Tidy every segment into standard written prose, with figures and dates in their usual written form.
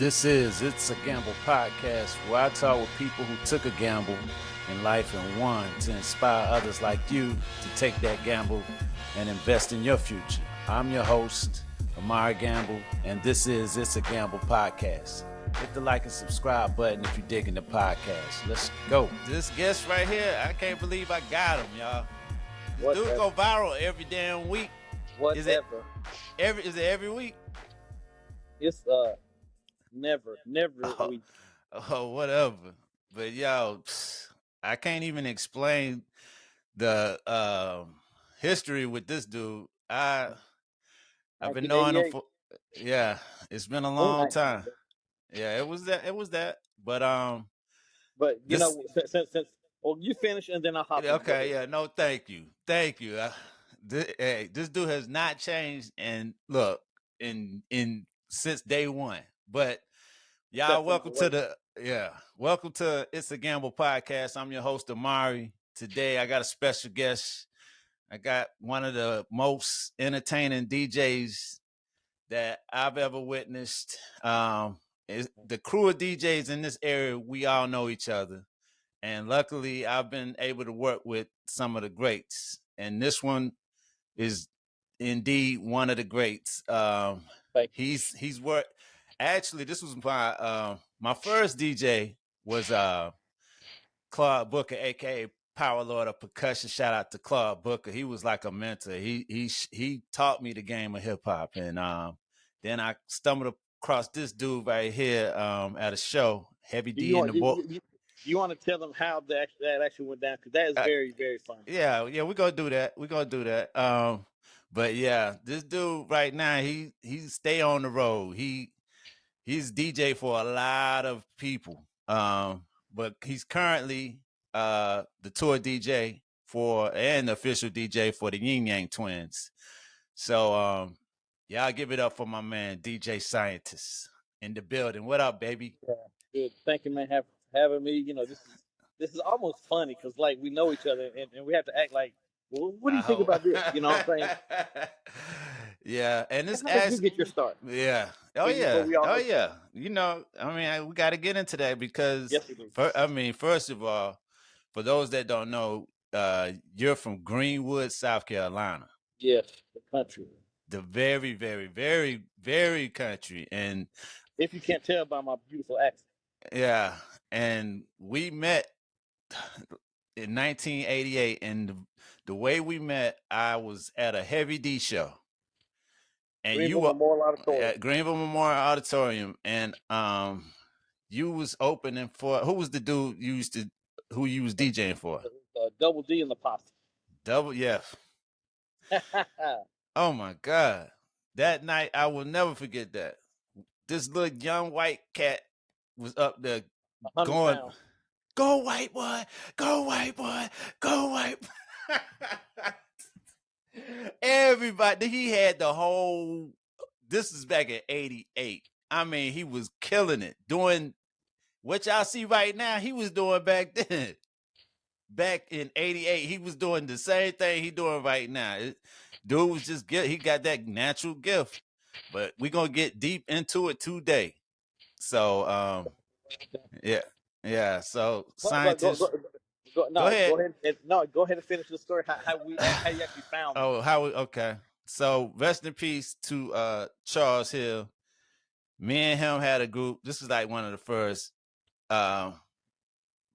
It's a Gamble podcast where I talk with people who took a gamble in life and won to inspire others like you to take that gamble and invest in your future. I'm your host, MR.Gamble, and this is It's a Gamble podcast. Hit the like and subscribe button if you're digging the podcast. Let's go. This guest right here, I can't believe I got him, y'all. This dude go viral every damn week. Whatever. Is it every week? It's never a week. Oh, whatever. But yo, I can't even explain the history with this dude. I've been knowing him for it's been a long time. Yeah, it was that. But you know, since you finish and then I'll hop in. Okay, yeah, no, thank you. This dude has not changed, and look, in since day one. But y'all, welcome to It's a Gamble podcast. I'm your host, Amari. Today I got a special guest. I got one of the most entertaining DJs that I've ever witnessed. The crew of DJs in this area, we all know each other. And luckily, I've been able to work with some of the greats. And this one is indeed one of the greats. He's worked. Actually, this was my first DJ was Claude Booker, aka Power Lord of Percussion. Shout out to Claude Booker. He was like a mentor. He taught me the game of hip hop, and then I stumbled across this dude right here at a show. Heavy D in the book. You want to tell them how that actually went down? Because that is very, very funny. Yeah, we're gonna do that. But yeah, this dude right now, he stay on the road. He's DJ for a lot of people. But he's currently the tour DJ and the official DJ for the Yin Yang Twins. So y'all give it up for my man DJ Scientist in the building. What up, baby? Yeah, good. Thank you, man, having me. You know, this is almost funny because like we know each other and we have to act like, well, what do you think about this? You know what I'm saying? Yeah, and this how did you get your start? Yeah. Oh yeah. You know, I mean, we got to get into that because yes, we do. First of all, for those that don't know, you're from Greenwood, South Carolina. Yes, the country. The very, very, very, very country. And if you can't tell by my beautiful accent. Yeah, and we met in 1988, and the way we met, I was at a Heavy D show. And Greenville Memorial Auditorium. At Greenville Memorial Auditorium, and you was opening for, who was the dude who you was DJing for? Double D in the posse. Oh my God. That night, I will never forget that. This little young white cat was up there going, pounds. Go white boy, go white boy, go white boy. Everybody, he had the whole, this is back in 88. I mean, he was killing it, doing what y'all see right now, he was doing back then. Back in 88, he was doing the same thing he doing right now. Dude was just, he got that natural gift. But we're going to get deep into it today. So, yeah. So, Scientist. Go ahead. Go ahead and finish the story. How you actually found me. Okay. So, rest in peace to Charles Hill. Me and him had a group. This is like one of the first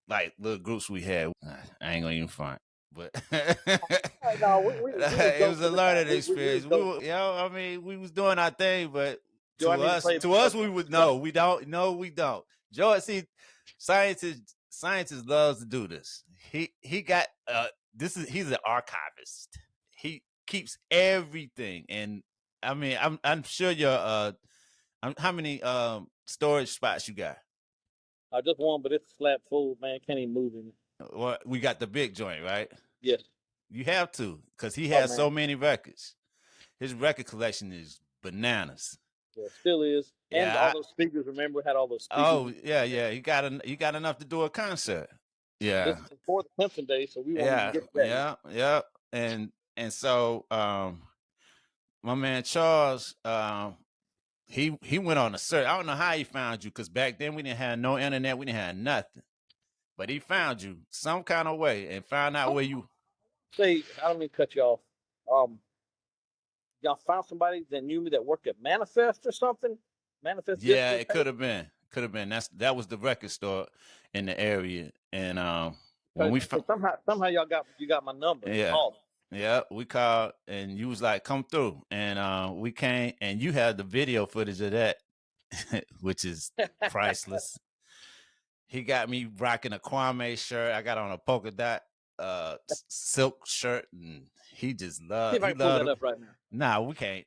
like little groups we had. I ain't gonna even front, but it was a learning experience. We was doing our thing, but to us, we would know. We don't. No, we don't. George, see, scientist loves to do this. He got he's an archivist. He keeps everything, and I mean, I'm sure your how many storage spots you got? I just one, but it's slap full, man. Can't even move in. Well, we got the big joint, right? Yes. You have to, because he has so many records. His record collection is bananas. Yeah, still is. And all those speakers, remember, had all those speakers. Oh, yeah. He got enough to do a concert. Yeah. This is before the Clemson days, so we wanted to get that. Yeah. And so my man Charles, he went on a search. I don't know how he found you, because back then we didn't have no internet, we didn't have nothing. But he found you some kind of way and found out where you. Say, I don't mean to cut you off. Y'all found somebody that knew me that worked at Manifest or something? Manifest Yeah, Disco it Tape? could have been. Could have been. That was the record store in the area. And when we found, somehow you got my number and yeah. called. Yeah, we called and you was like, come through. And we came and you had the video footage of that, which is priceless. He got me rocking a Kwame shirt. I got on a polka dot silk shirt, and he just See loved. if I He can pull that loved. up right now. Nah, we can't.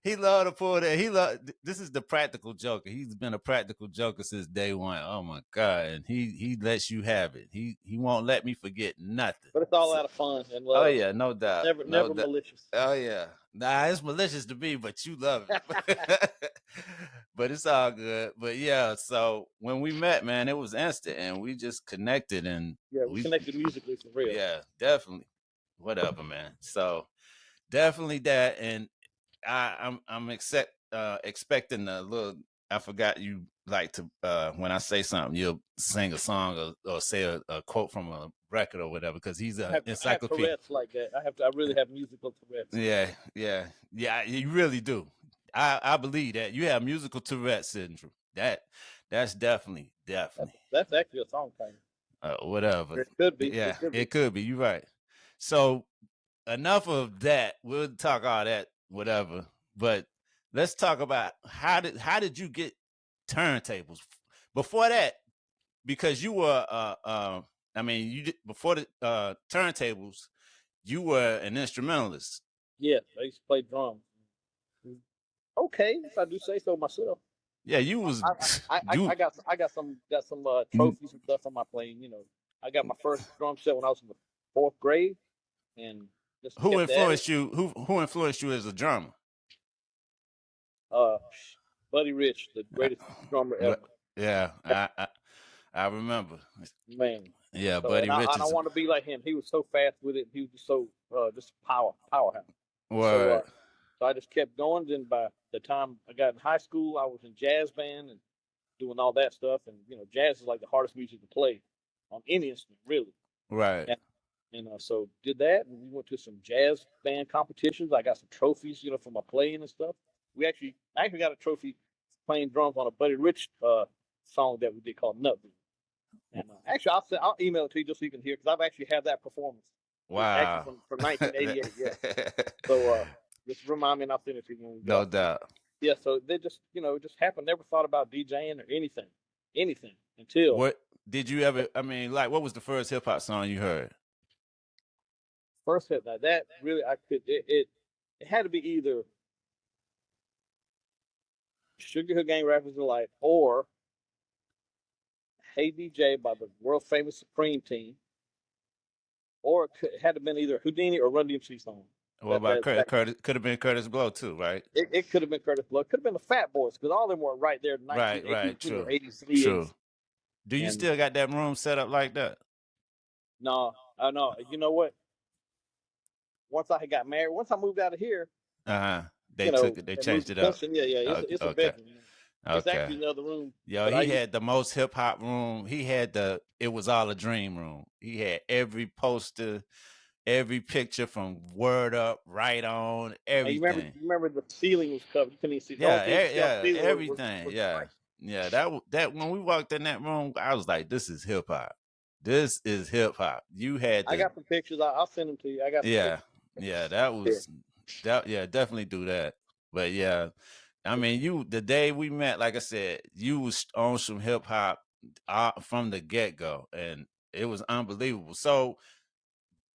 He loved to pull that. He loved. This is the practical joker. He's been a practical joker since day one. Oh my god! And he lets you have it. He won't let me forget nothing. But it's all out of fun and Oh love. yeah, no doubt. Never malicious. Oh yeah. Nah, it's malicious to me, but you love it. But it's all good. But yeah, so when we met, man, it was instant and we just connected and Yeah, we connected musically for real. Yeah, definitely. Whatever, man. So definitely that. And I'm expecting a little. I forgot you like to when I say something, you'll sing a song or say a quote from a record or whatever, because he's an encyclopedia. I have Tourette's like that. I really have musical Tourette's. Yeah. You really do. I believe that you have musical Tourette syndrome. That's definitely. That's actually a song title. Whatever. It could be. Yeah, it could be. You're right. So enough of that. We'll talk all that, whatever. But let's talk about how did you get turntables? Before that, because you were before the turntables, you were an instrumentalist. Yes, I used to play drums. Okay, if I do say so myself. Yeah, you was. I got some trophies and stuff from my playing. You know, I got my first drum set when I was in the 4th grade, and just who influenced you? Who influenced you as a drummer? Buddy Rich, the greatest drummer ever. Yeah, I remember. Man. Yeah, so, Buddy Rich. I don't want to be like him. He was so fast with it. He was just so just powerhouse. So I just kept going. Then by the time I got in high school, I was in jazz band and doing all that stuff. And you know, jazz is like the hardest music to play on any instrument, really. Right. And so did that. And we went to some jazz band competitions. I got some trophies, you know, for my playing and stuff. I actually got a trophy playing drums on a Buddy Rich song that we did called Nut. And actually, I'll email it to you just so you can hear, because I've actually had that performance. Wow. Actually from 1988. Yeah. So just remind me, and I'll send it to you. No doubt. Yeah. So they just, you know, it just happened. Never thought about DJing or anything until. What did you ever? I mean, like, what was the first hip hop song you heard? First hip, now that really it had to be either Sugar Hill Gang Rappers Delight or Hey DJ by the world famous Supreme Team, or it had to have been either Houdini or Run DMC song. What about Curtis? Could have been Curtis Blow too, right? It could have been Curtis Blow. It could have been the Fat Boys, because all of them were right there. Right. True. 83. True. Do you still got that room set up like that? No, I know. You know what? Once I got married, once I moved out of here, they took it. They changed it up. Yeah. It's a bedroom. It's actually another room. Yo, he had the most hip hop room. He had it was all a dream room. He had every poster, every picture from Word Up, Right On, everything. You remember the ceiling was covered. You couldn't even see. Everything. Yeah. That when we walked in that room, I was like, "This is hip hop. This is hip hop." You had. I got some pictures. I'll send them to you. I got. Yeah. That was. Yeah, definitely do that. But yeah. I mean, the day we met, like I said, you was on some hip hop from the get go, and it was unbelievable. So,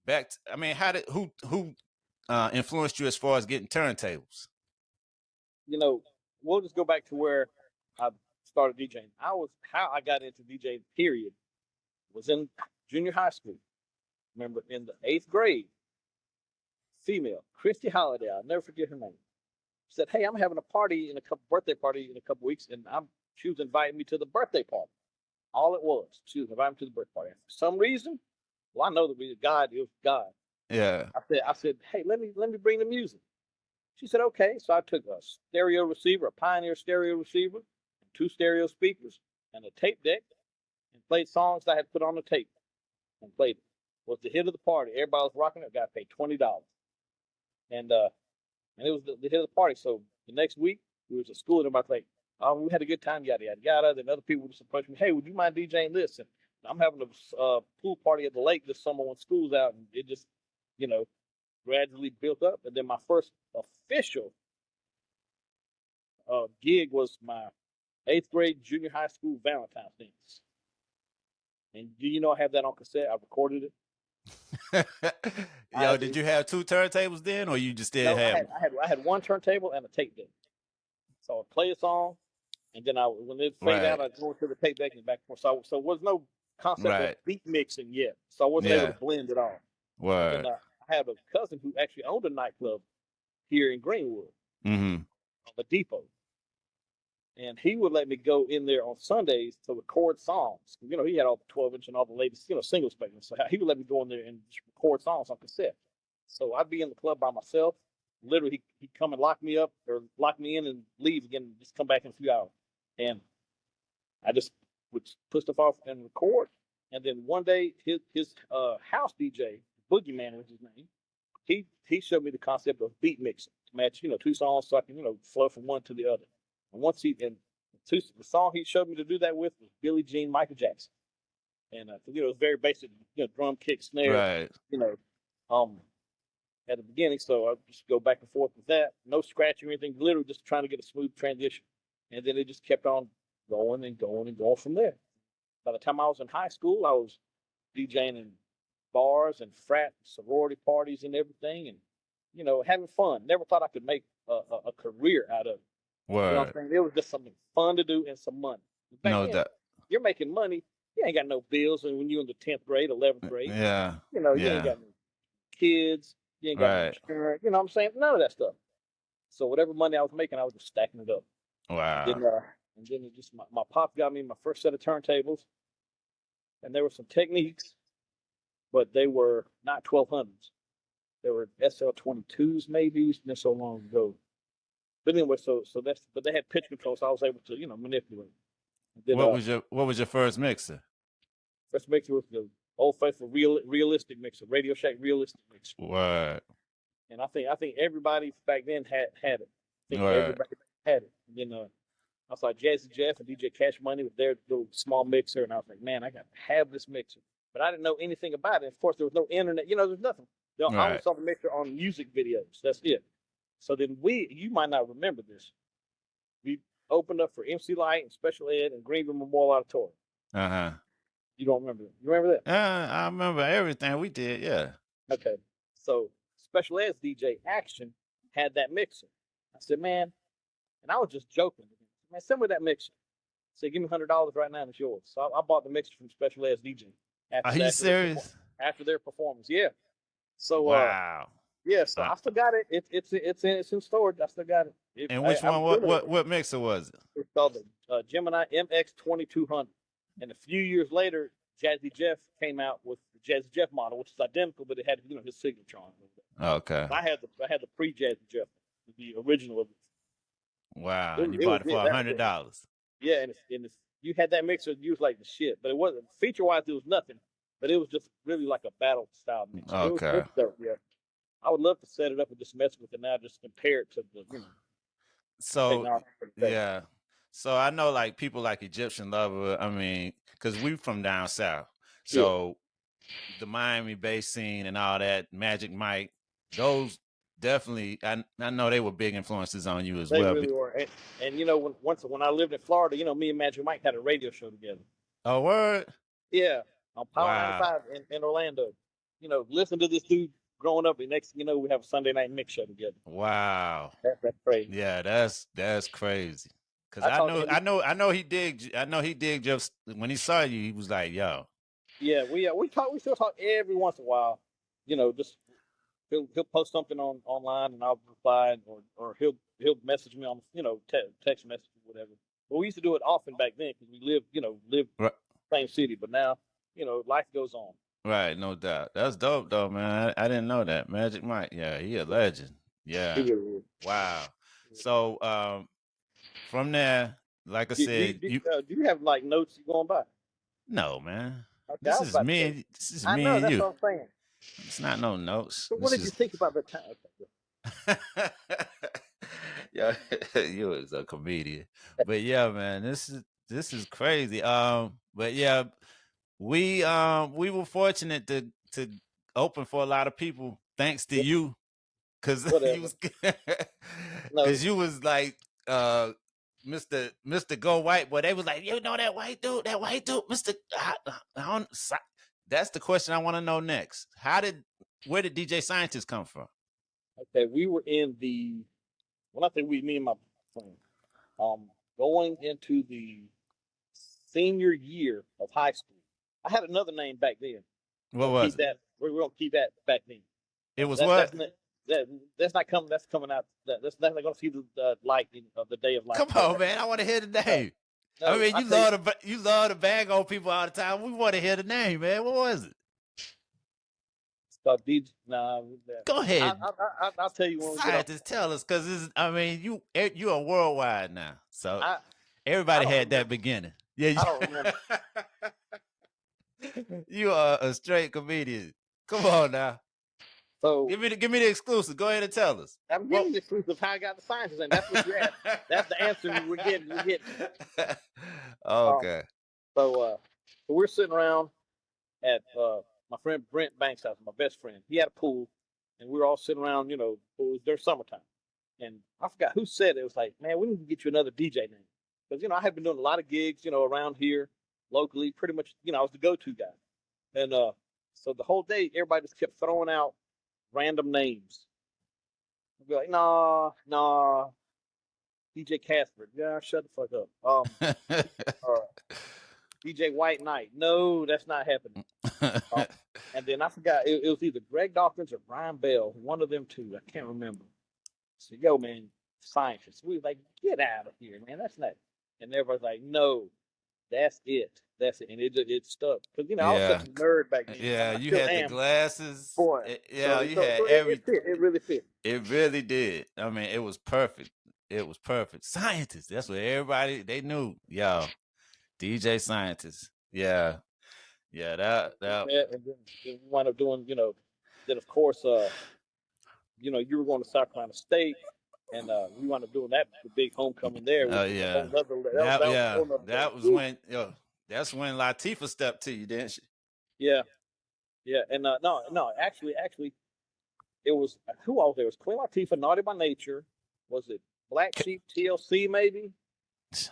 who influenced you as far as getting turntables? You know, we'll just go back to where I started DJing. How I got into DJing. Period, was in junior high school. Remember, in the 8th grade, female Christy Holiday. I'll never forget her name. Said, "Hey, I'm having a birthday party in a couple weeks, and she was inviting me to the birthday party." All it was, she was inviting me to the birthday party. For some reason, well, I know that it was God. Yeah. I said, "Hey, let me bring the music." She said, okay. So I took a stereo receiver, a Pioneer stereo receiver, 2 stereo speakers, and a tape deck, and played songs I had put on the tape and played it. Was the hit of the party. Everybody was rocking it. Got paid $20. And it was the hit of the party. So the next week, we was at school, and everybody's like, oh, we had a good time, yada, yada, yada. Then other people just approached me, hey, would you mind DJing this? And I'm having a pool party at the lake this summer when school's out, and it just, gradually built up. And then my first official gig was my 8th grade junior high school Valentine's dance. And do you know I have that on cassette? I recorded it. Yo, did you have 2 turntables then, or you just did have? I had 1 turntable and a tape deck. So I'd play a song, and then when it fade out, I'd go into the tape deck and back and forth. So there was no concept of beat mixing yet. So I wasn't able to blend it all. Word. And I have a cousin who actually owned a nightclub here in Greenwood, on the Depot. And he would let me go in there on Sundays to record songs. He had all the 12-inch and all the latest, single spectrum. So he would let me go in there and just record songs on cassette. So I'd be in the club by myself. Literally, he'd come and lock me up or lock me in and leave again and just come back in a few hours. And I just would push stuff off and record. And then one day, his house DJ, Boogeyman was his name, he showed me the concept of beat mixing to match, 2 songs so I can, flow from one to the other. And the song he showed me to do that with was Billie Jean, Michael Jackson. And, it was very basic, drum, kick, snare, right. At the beginning. So I just go back and forth with that. No scratching or anything, literally just trying to get a smooth transition. And then it just kept on going and going and going from there. By the time I was in high school, I was DJing in bars and frat sorority parties and everything, and, having fun. Never thought I could make a career out of it. Word. You know what I'm saying? It was just something fun to do and some money. No doubt. You're making money. You ain't got no bills. And when you're in the 10th grade, 11th grade, you ain't got no kids. You ain't got no insurance. You know what I'm saying? None of that stuff. So whatever money I was making, I was just stacking it up. Wow. And then it just my pop got me my first set of turntables, and there were some techniques, but they were not 1200s. They were SL22s maybe. It's been so long ago. But anyway, but they had pitch control, so I was able to manipulate. Then, what was your first mixer? First mixer was the old faithful realistic mixer, Radio Shack realistic mixer. Word. And I think everybody back then had it. I think everybody had it. And then I saw Jazzy Jeff and DJ Cash Money with their little small mixer, and I was like, man, I got to have this mixer. But I didn't know anything about it. Of course, there was no internet. There's nothing. I only saw the mixer on music videos. That's it. So then you might not remember this. We opened up for MC Light and Special Ed and Greenville Memorial Auditorium. Uh-huh. You don't remember that? You remember that? I remember everything we did, yeah. Okay. So Special Ed's DJ Action had that mixer. I said, man, and I was just joking. Man, send me that mixer. I said, give me $100 right now and it's yours. So I bought the mixer from Special Ed's DJ. Are you serious? After their performance, yeah. So wow. Yeah, so I still got it. It's in storage. I still got it. And which one? What mixer was it? It's called the Gemini MX 2200. And a few years later, Jazzy Jeff came out with the Jazzy Jeff model, which is identical, but it had his signature on it. Okay. I had the pre Jazzy Jeff, the original of it. Wow. And you bought it for $100. Yeah, and you had that mixer, you was like the shit, but it wasn't feature wise. It was nothing, but it was just really like a battle style mixer. Okay. It was dope, yeah. I would love to set it up and just mess with it now, just compare it to the, So, yeah. So I know like people like Egyptian Lover, I mean, because we from down south. So the Miami bass scene and all that, Magic Mike, those definitely, I know they were big influences on you as well. They really were. And when I lived in Florida, me and Magic Mike had a radio show together. Oh, word? Yeah. On Power 95 in Orlando. Listen to this dude growing up, and next thing you know, we have a Sunday night mix show together. Wow, that's crazy. Yeah, that's crazy. Cause I know he dig just when he saw you, he was like, yo. Yeah, we still talk every once in a while. Just he'll post something online and I'll reply, or he'll message me on text message or whatever. But we used to do it often back then because we lived right. Same city, but now life goes on. Right, no doubt. That's dope though, man. I didn't know that. Magic Mike, yeah, he a legend. Yeah. He really is. Wow. So from there, like I said, Do you have like notes you going by? no, man. Okay, I This was is about to me say. and this is I me know and that's you. what I'm saying. It's not no notes. So what This did you is think about the time? yeah, you was a comedian. But yeah, man, this is crazy. But yeah, we were fortunate to open for a lot of people thanks to Yeah, you, because you whatever. was No, because you was like Mr. Go White, but they was like, you know that white dude, Mr. That's the question I want to know next. Where did DJ Scientist come from? okay, we were in the when I think me and my friend, going into the senior year of high school. I had another name back then. What was Keep it? that. We're gonna keep that back then. It was That what? that's not that's not coming. That's coming out. That's not going to see the light of the day of light. Come on, man. I want to hear the No, name. I no. mean, I tell you, you love to bag on people all the time. We want to hear the name, man. What was it? it's called DJ. Nah, Go ahead, I'll tell you when we get off. Scientist. Tell us, because I mean, you are worldwide now, so I I everybody don't had that remember. beginning. Yeah, I don't remember. you are a straight comedian. Come on now, So give me the exclusive. Go ahead and tell us. I'm Well, giving you the truth of how I got the sciences, and that's what you asked. That's the answer we're getting. We're getting. Um, okay. so we're sitting around at my friend Brent Banks' house, my best friend. He had a pool, and we were all sitting around. It was their summertime, and I forgot who said it. It was like, man, we need to get you another DJ name because I had been doing a lot of gigs, around here locally. Pretty much, I was the go-to guy, and so the whole day everybody just kept throwing out random names. I'd be like, nah, DJ Casper. Yeah, shut the fuck up. DJ White Knight. No, that's not happening. And then I forgot it was either Greg Dawkins or Brian Bell, one of them two. I can't remember. So yo, man, scientists. We were like, get out of here, man. That's not. And everybody's like, no, that's it. That's it. And it stuck because I was Yeah. such a nerd back then. Yeah, I you still had the am, glasses. boy. Yeah, So, you so, had so it fit. It really fit. It really did. I mean, it was perfect. It was perfect. Scientists. That's what everybody they knew. Yo, DJ Scientist. Yeah. Yeah, that And then we wound up doing, then of course, you were going to South Carolina State, and we wound up doing that the big homecoming there, which was a yeah. whole nother. That was a whole nother. That was when that's when Latifah stepped to you, didn't she? Yeah, yeah, and no, actually, it was who all was there? It was Queen Latifah, Naughty by Nature. Was it Black Sheep, TLC, maybe?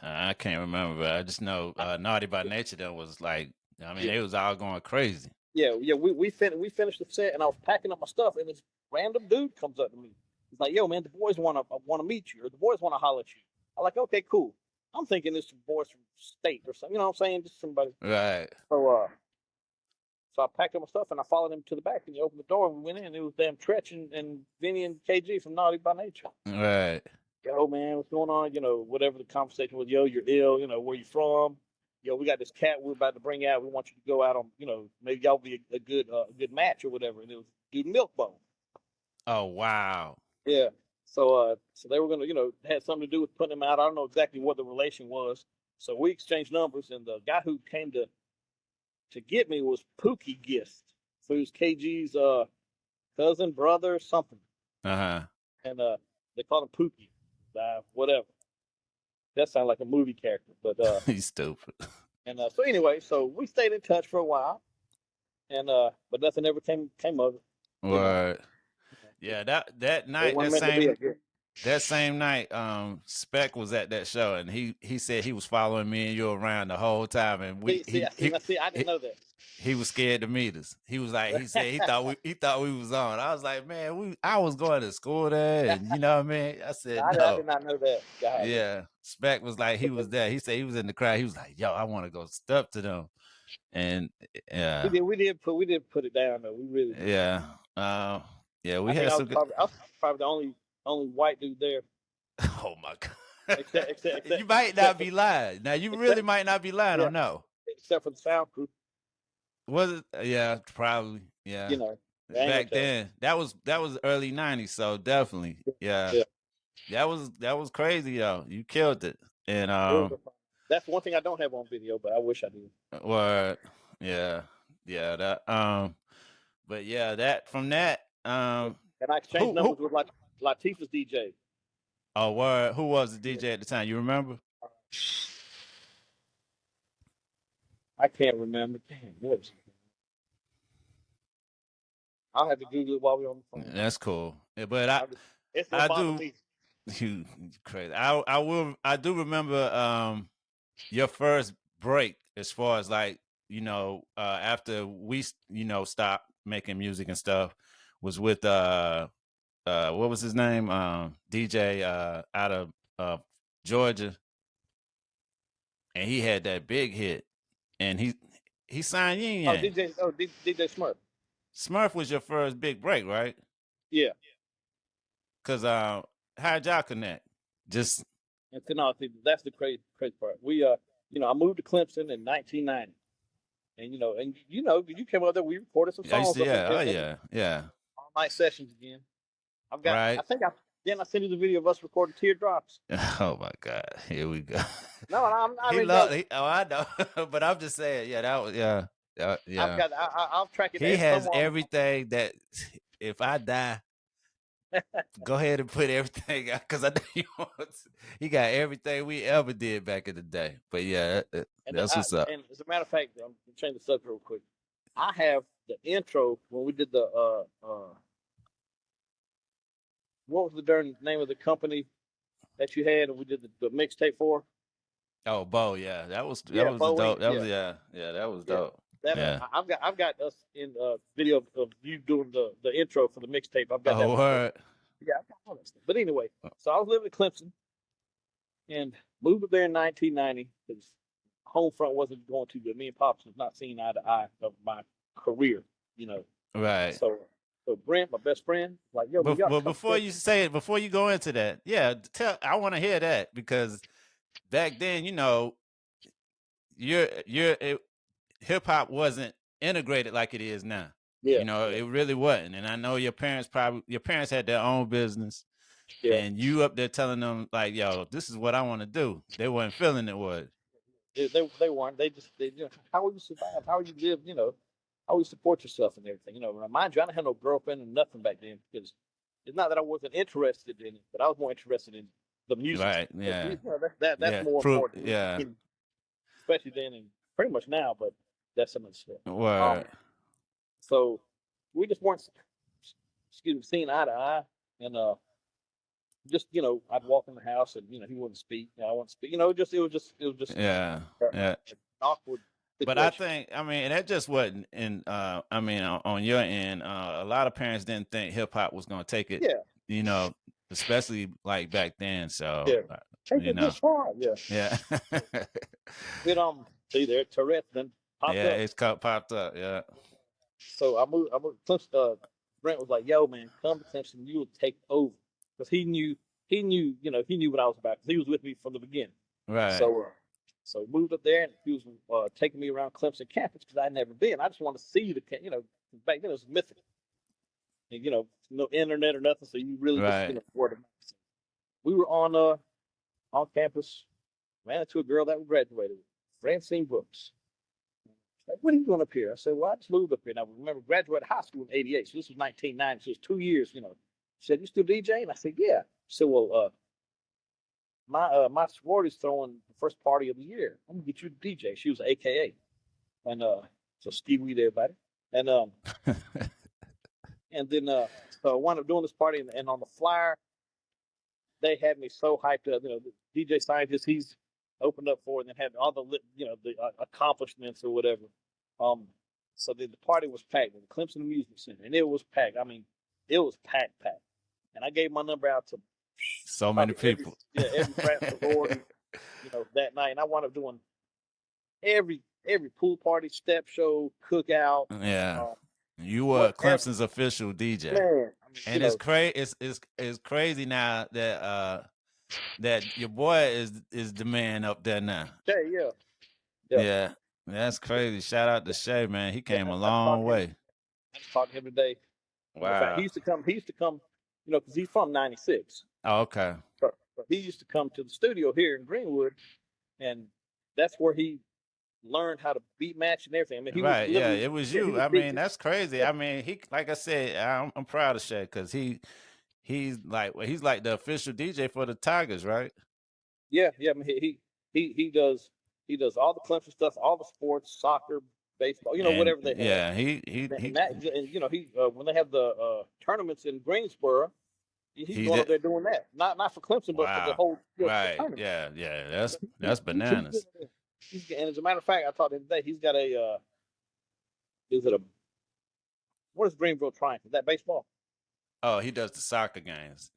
I can't remember, but I just know Naughty by Nature that was like, I mean, Yeah, they was all going crazy. yeah. We finished the set, and I was packing up my stuff, and this random dude comes up to me. He's like, "Yo, man, the boys want to meet you, or the boys want to holler at you." I'm like, "Okay, cool." I'm thinking it's some boys from state or something. You know what I'm saying? Just somebody. Right. So I packed up my stuff and I followed him to the back and he opened the door and we went in. It was damn Tretch and Vinny and KG from Naughty by Nature. Right. Yo, man, what's going on? Whatever the conversation was. Yo, you're ill. Where you from? Yo, we got this cat we're about to bring out. We want you to go out on. Maybe y'all be a good match or whatever. And it was dude Milkbone. Oh wow. Yeah. So they were gonna had something to do with putting him out. I don't know exactly what the relation was. So we exchanged numbers and the guy who came to get me was Pookie Gist. So he was KG's cousin, brother, something. Uh-huh. And they called him Pookie. Whatever. That sounds like a movie character, but he's stupid. And so anyway, so we stayed in touch for a while, and but nothing ever came of it. Right. Yeah, that night, that same night, Spec was at that show, and he said he was following me and you around the whole time, and I didn't know that. He was scared to meet us. He was like, he said he thought we was on. I was like, man, I was going to school there, and you know what I mean. I said, no. I did not know that. God. Yeah, Spec was like, he was there. He said he was in the crowd. He was like, yo, I want to go step to them, and yeah, we did put it down though. We really did. Yeah, we had some. I was probably the only white dude there. Oh my god! Except, you might not be lying. Now you really might not be lying. Yeah, or no? Except for the sound crew. Was it? Yeah, probably. Yeah. back then. That was early '90s, so definitely, yeah. That was crazy, though. You killed it, and that's one thing I don't have on video, but I wish I did. Or yeah, that but yeah, that from that And I exchanged numbers with Latifah's DJ. Oh, word. Who was the DJ at the time? You remember? I can't remember. Damn, what? I'll have to Google it while we're on the phone. That's cool. Yeah, but I do. You crazy. I do remember your first break as far as like, after we stopped making music and stuff was with what was his name? DJ out of Georgia. And he had that big hit. And he signed Yin Yang. DJ Smurf. Smurf was your first big break, right? Yeah. Cause how'd y'all connect? Just no, that's the crazy part. We I moved to Clemson in 1990, and you came out there. We recorded some songs. Yeah. All night sessions again. I've got. Right. I sent you the video of us recording Teardrops. Oh my God! Here we go. No, I know, but I'm just saying. Yeah, that was yeah. I'll track it. He has everything that if I die, go ahead and put everything out because I know he got everything we ever did back in the day. But yeah, that's what's up. And as a matter of fact, I'm changing the subject real quick. I have the intro when we did the what was the darn name of the company that you had and we did the mixtape for? Oh, Bo, yeah, that was dope. That was dope. I've got us in video of you doing the intro for the mixtape. I've got that. Word. Yeah, I've got all that stuff. But anyway, so I was living in Clemson and moved up there in 1990 because home front wasn't going too good. Me and Pops was not seeing eye to eye of my career, Right. So Brent, my best friend, like, yo, but before you say it, before you go into that, I want to hear that because back then, hip hop wasn't integrated like it is now. Yeah. It really wasn't. And I know your parents had their own business. Yeah. And you up there telling them like, yo, this is what I want to do. They weren't feeling it, was they weren't. They how will you survive? How will you live? How will you support yourself and everything? Mind you, I didn't have no girlfriend and nothing back then because it's not that I wasn't interested in it, but I was more interested in the music. Right. Yeah. That's more important. Yeah. Especially then and pretty much now, but that's another story. Wow. So we just weren't, seeing eye to eye, and just I'd walk in the house and he wouldn't speak, I wouldn't speak. It was just yeah. awkward situation. But I think that just wasn't in. On your end, a lot of parents didn't think hip hop was gonna take it. Yeah. Especially like back then. So take it this far. Yeah. Yeah. See there, Tourette's then popped up. Yeah, it's popped up. Yeah. So I moved. Brent was like, "Yo, man, come to Clemson. You will take over," because he knew what I was about. Because he was with me from the beginning. Right. So we moved up there, and he was taking me around Clemson campus because I'd never been. I just wanted to see back then it was mythical. And, no internet or nothing, so you really just word of mouth. We were on campus, ran into a girl that we graduated with, Francine Brooks. Like, what are you doing up here? I said, well, I just moved up here. Now, I remember graduated high school in '88, so this was 1990, so it was 2 years. She said, you still DJing? I said, yeah. She said, well, my sorority's throwing the first party of the year. I'm gonna get you to DJ. She was AKA, and so Steve Weed everybody, and and then so I wound up doing this party, and on the flyer, they had me so hyped up. The DJ Scientist, he's opened up for it, and then had all the the accomplishments or whatever. So the party was packed at the Clemson Amusement Center, and it was packed. I mean, it was packed, and I gave my number out to so many people. Every frat sorority, that night, and I wound up doing every pool party, step show, cookout. Yeah. You were Clemson's official DJ, man, and it's crazy. It's crazy now that that your boy is the man up there now. Yeah, that's crazy. Shout out to Shay, man. He came a long way. I just talked to him today. In fact, Wow. he used to come, because he's from 96. Oh, okay. So he used to come to the studio here in Greenwood, and that's where he learned how to beat match and everything. I mean, he was Right. Yeah, literally, it was he you. was I big. mean, that's crazy. Yeah, I mean, he, like I said, I'm proud of Shay because he's like, well, he's like the official DJ for the Tigers, right? yeah, yeah. I mean, he does all the Clemson stuff, all the sports, soccer, baseball, And whatever they have. yeah, he And he when they have the tournaments in Greensboro, he's he going up did. there doing that. Not for Clemson, but for the Wow. whole the Right. tournament. Yeah. Yeah. So That's he's good bananas. at it. And as a matter of fact, I talked to him today. He's got a is it a what is Greenville Triumph? Is that baseball? Oh, he does the soccer games.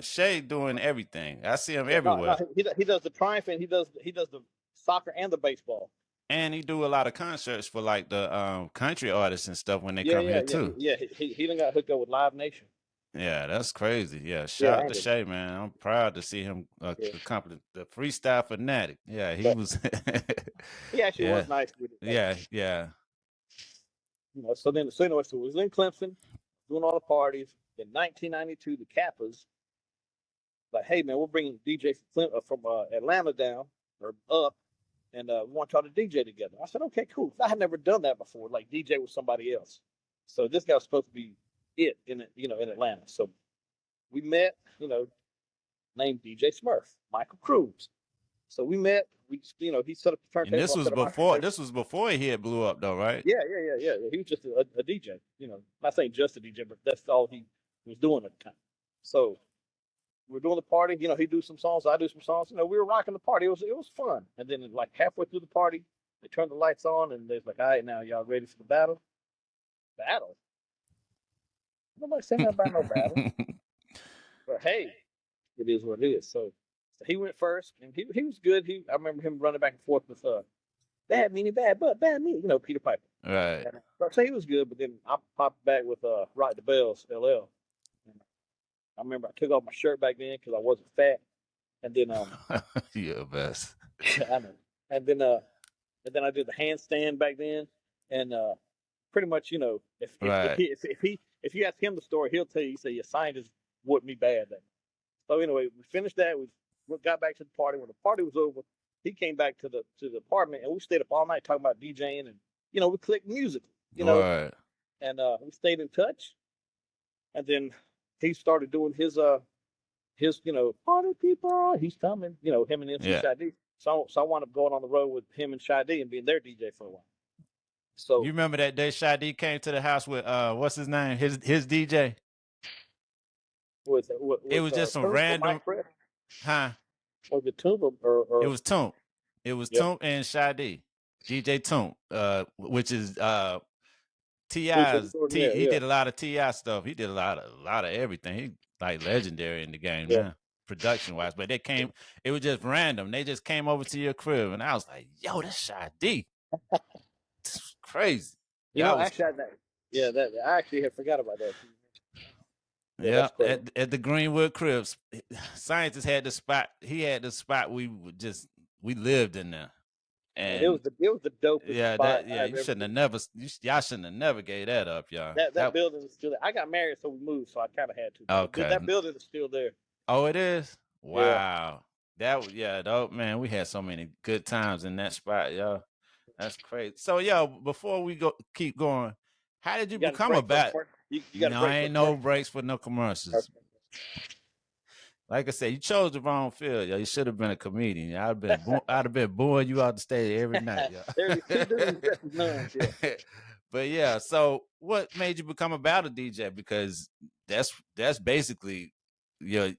Shay doing everything. I see him Yeah, no, everywhere, he does the Triumph, and he does the soccer and the baseball. and he do a lot of concerts for like the country artists and stuff when they Yeah, come yeah, here yeah, too. yeah. He done got hooked up with Live Nation. Yeah, that's crazy. Yeah, Yeah, shout out to Andy. Shay, man. I'm proud to see him Yeah, accomplish the freestyle fanatic. Yeah, he but was. he actually Yeah, was nice with it. Like, yeah. so anyway, so we was in Clemson, doing all the parties. In 1992, the Kappas like, hey man, we're bringing DJ from Atlanta down or up, and we want y'all to DJ together. I said, okay, cool. I had never done that before, like DJ with somebody else. So this guy was supposed to be it in in Atlanta. So we met, named DJ Smurf, Michael Cruz. So we met. He set up the And turntable. I set up my turntable. this was before he had blew up though, right? Yeah. He was just a DJ. Not saying just a DJ, but that's all he was doing at the time. So we're doing the party. He do some songs, I do some songs. We were rocking the party. It was fun. And then like halfway through the party, they turned the lights on, and they're like, "All right, now y'all ready for the battle?" Battle? Nobody saying nothing about no battle. But hey, it is what it is. So he went first, and he was good. I remember him running back and forth with bad meanie bad but bad meanie, Peter Piper. Right. And so he was good, but then I popped back with Rock the Bells LL. And I remember I took off my shirt back then because I wasn't fat, and then You're the best. I know. And then I did the handstand back then, and pretty much, Right. if you ask him the story, he'll tell you. He said your scientist whooped me bad. So anyway, we finished that. We got back to the party. When the party was over, he came back to the apartment, and we stayed up all night talking about DJing, and we clicked music, Right. and we stayed in touch. And then he started doing his party people, he's coming, him and MC Shy D. So I wound up going on the road with him and Shy D and being their DJ for a while. So You remember that day Shy D came to the house with what's his name? His DJ? It was just some random, huh? Or the Tomb or It was Toomp. It was Toomp and Shy D. DJ Toomp, which is T.I.'s. He did a lot of T.I. stuff. He did a lot of everything. He like legendary in the game now, production wise. But it was just random. They just came over to your crib, and I was like, "Yo, that's Shy D." It's crazy. Actually, I actually had forgot about that. Yeah, at the Greenwood Cribs, scientists had the spot. He had the spot. We lived in there, and it was the dopest spot. You shouldn't have never. Y'all shouldn't have never gave that up, y'all. That building is still there. I got married, so we moved, so I kind of had to. Okay, that building is still there. Oh, it is. Wow, man, we had so many good times in that spot, y'all. That's crazy. So, before we keep going, how did you become a bat? Ain't no breaks for no commercials. Okay. Like I said, you chose the wrong field. You should have been a comedian. I'd have been booing you out the stage every night. But so what made you become a battle DJ? Because that's basically your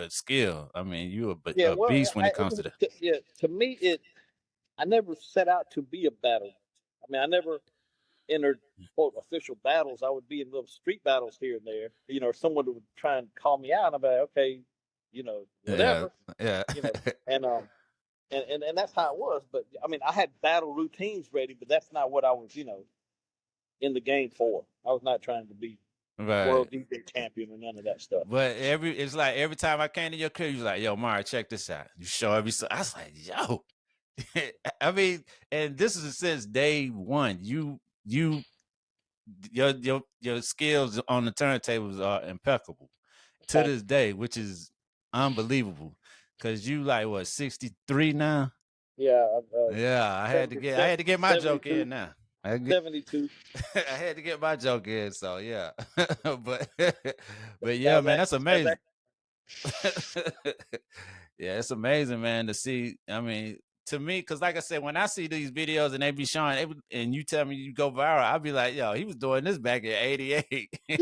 skill. I mean, you're a beast when it comes to that. To me, I never set out to be a battle. I mean, I never entered quote official battles. I would be in little street battles here and there, or someone would try and call me out, and I'm like, okay, whatever. Yeah. And that's how it was. But I mean, I had battle routines ready, but that's not what I was, in the game for. I was not trying to be world DJ champion or none of that stuff. But it's like every time I came to your crib, you was like, yo, Mara, check this out. You show I was like, yo. I mean, and this is since day one. You your skills on the turntables are impeccable to this day, which is unbelievable. Cause you like what 63 now? Yeah. Yeah, I had to get my joke 72. in now. I had to 72. I had to get my joke in, so yeah. but yeah, That was man, that's amazing. that, Yeah, it's amazing, man, to see. I mean, to me, because like I said, when I see these videos and they be showing, and you tell me you go viral, I'll be like, yo, he was doing this back in '88. yeah.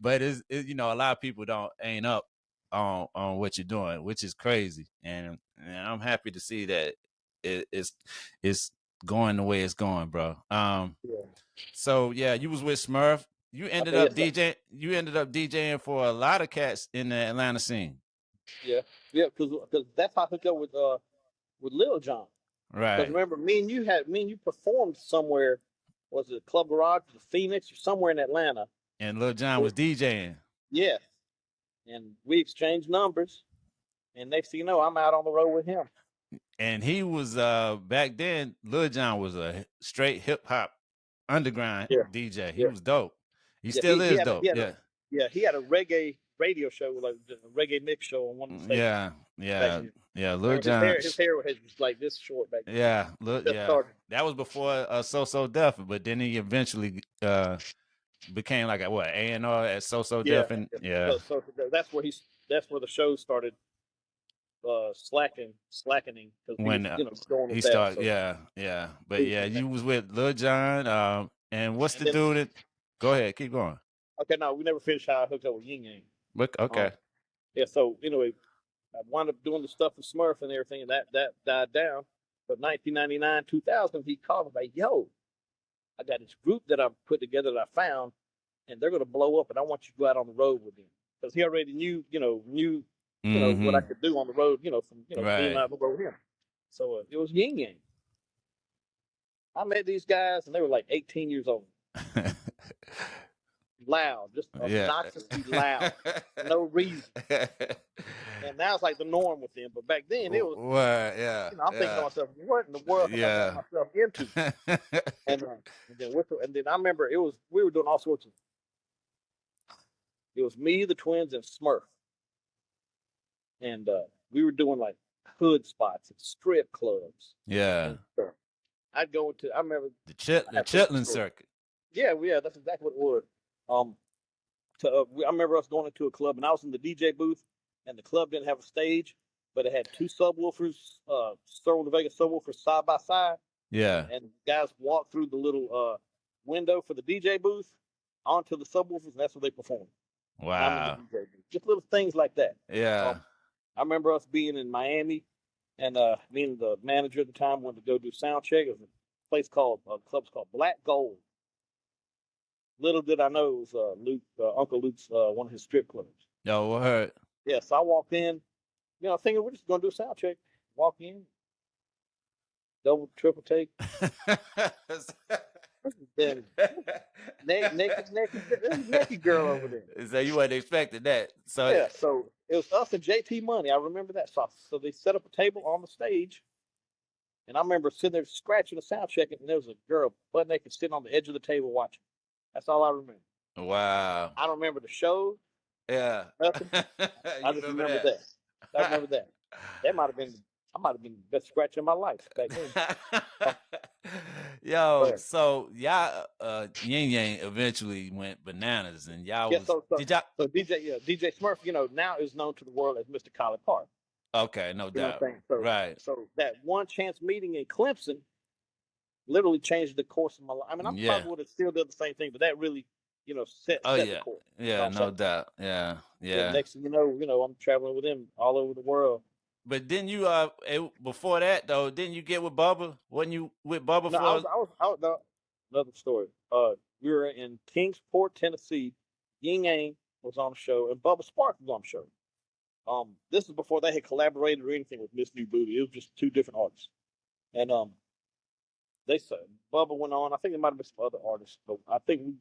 But you know, a lot of people ain't up on what you're doing, which is crazy, and I'm happy to see that it's going the way it's going, bro. Yeah. So yeah, you was with Smurf. You ended up Yes, DJing. You ended up DJing for a lot of cats in the Atlanta scene. yeah. Yeah, because that's how I hooked up with Lil Jon. Because Right. remember, me and you performed somewhere. Was it Club Garage, the Phoenix, or somewhere in Atlanta? And Lil Jon was DJing. Yes. And we exchanged numbers. And next thing you know, I'm out on the road with him. And he was back then, Lil Jon was a straight hip hop underground Yeah. DJ. He Yeah. was dope. He Yeah. still is dope. Yeah. He had a reggae radio show, like a reggae mix show on one of the stations. Yeah. Back Yeah. then. Yeah. Lil Remember, Jon. his hair was like this short back then. Yeah. Look, Just yeah. started. That was before So Def, but then he eventually became like a what A&R at So Def, and yeah. So that's where the show started slackening because he was When going he with that. started, So yeah. But yeah, you was with Lil Jon, and what's the then, dude that? Go ahead, keep going. okay, no, we never finished how I hooked up with Ying Yang. Okay. Yeah, so anyway, I wound up doing the stuff with Smurf and everything, and that died down. But 1999, 2000, he called me like, "Yo, I got this group that I put together that I found, and they're going to blow up, and I want you to go out on the road with them." Because he already knew what I could do on the road, from being Right. out on the road with him. So it was Ying Yang. I met these guys, and they were like 18 years old. Loud, just obnoxiously loud, for no reason. And now it's like the norm with them. But back then, it was. Yeah. I'm thinking to myself, what in the world have I got myself into? and then I remember we were doing all sorts of. It was me, the twins, and Smurf, and we were doing like hood spots at strip clubs. Yeah. I'd go into. I remember the Chitlin circuit. Yeah, that's exactly what it was. I remember us going into a club, and I was in the DJ booth, and the club didn't have a stage, but it had two subwoofers, Sterling Vegas subwoofers side by side. Yeah. And guys walked through the little window for the DJ booth onto the subwoofers, and that's where they performed. Wow. Just little things like that. Yeah. I remember us being in Miami, and me and the manager at the time wanted to go do sound check. It was a place called club's called Black Gold. Little did I know it was Uncle Luke's one of his strip clubs. Yo, what hurt? Yeah, so I walked in, thinking we're just gonna do a sound check. Walk in, double, triple take. Then naked girl over there. So you wasn't expecting that. So yeah, so it was us and JT Money. I remember that. So they set up a table on the stage, and I remember sitting there scratching the sound check, and there was a girl butt naked sitting on the edge of the table watching. That's all I remember. Wow. I don't remember the show. Yeah. Nothing. I just remember that. I remember that. I might have been the best scratch in my life back then. Yo, so y'all, Yin Yang eventually went bananas, and y'all did y'all? So DJ Smurf, now is known to the world as MR.Collipark. Okay, no doubt. Right. So that one chance meeting in Clemson literally changed the course of my life. I mean, I probably would have still done the same thing, but that really, set the course. Yeah, no doubt. Yeah. Next thing you know, I'm traveling with him all over the world. But didn't you before that though? Didn't you get with Bubba? Wasn't you with Bubba no, for? I was no, another story. We were in Kingsport, Tennessee. Ying Yang was on the show, and Bubba Sparks was on the show. This is before they had collaborated or anything with Miss New Booty. It was just two different artists, and they said Bubba went on. I think there might have been some other artists, but I think we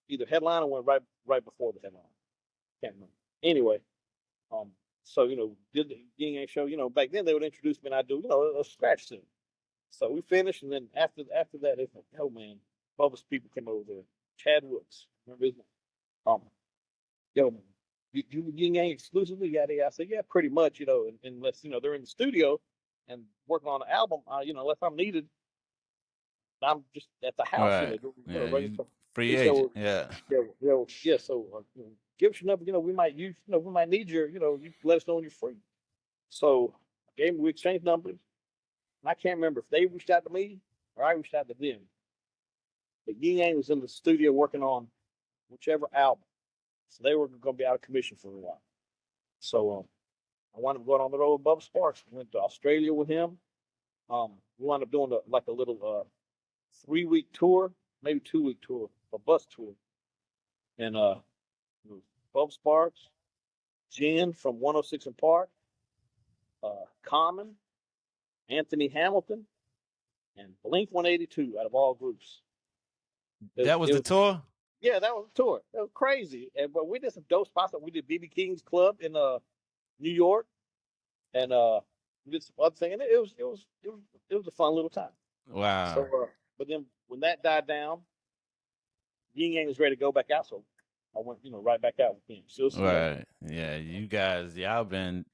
either headline or went right before the headline. Can't remember. Anyway, so did the Ying Yang show. Back then they would introduce me and I do a scratch scene. So we finished, and then after that, it's like, oh man, Bubba's people came over there. Chad Woods, remember his name? Yo, man, you Yin Yang exclusively? Yeah, I said, yeah, pretty much. Unless they're in the studio and working on an album. Unless I'm needed, I'm just at the house. Right. Running some. Free He said, agent. well, Yeah. yeah. So give us your number. We might use. We might need your. You let us know when you're free. So we exchanged numbers. And I can't remember if they reached out to me or I reached out to them. But Yin Yang was in the studio working on whichever album. So they were going to be out of commission for a while. So I wound up going on the road with Bubba Sparks. Went to Australia with him. We wound up doing a little 3-week tour, maybe 2-week tour, a bus tour. And Bubba Sparks, Jen from 106 and Park, Common, Anthony Hamilton, and Blink 182 out of all groups. That was the tour? Yeah, that was the tour. It was crazy. But we did some dope spots. We did BB King's Club in New York, and we did some other thing. And it was a fun little time. Wow. So, but then when that died down, Yin Yang was ready to go back out. So I went, right back out with him. So right. Yeah, you guys, y'all been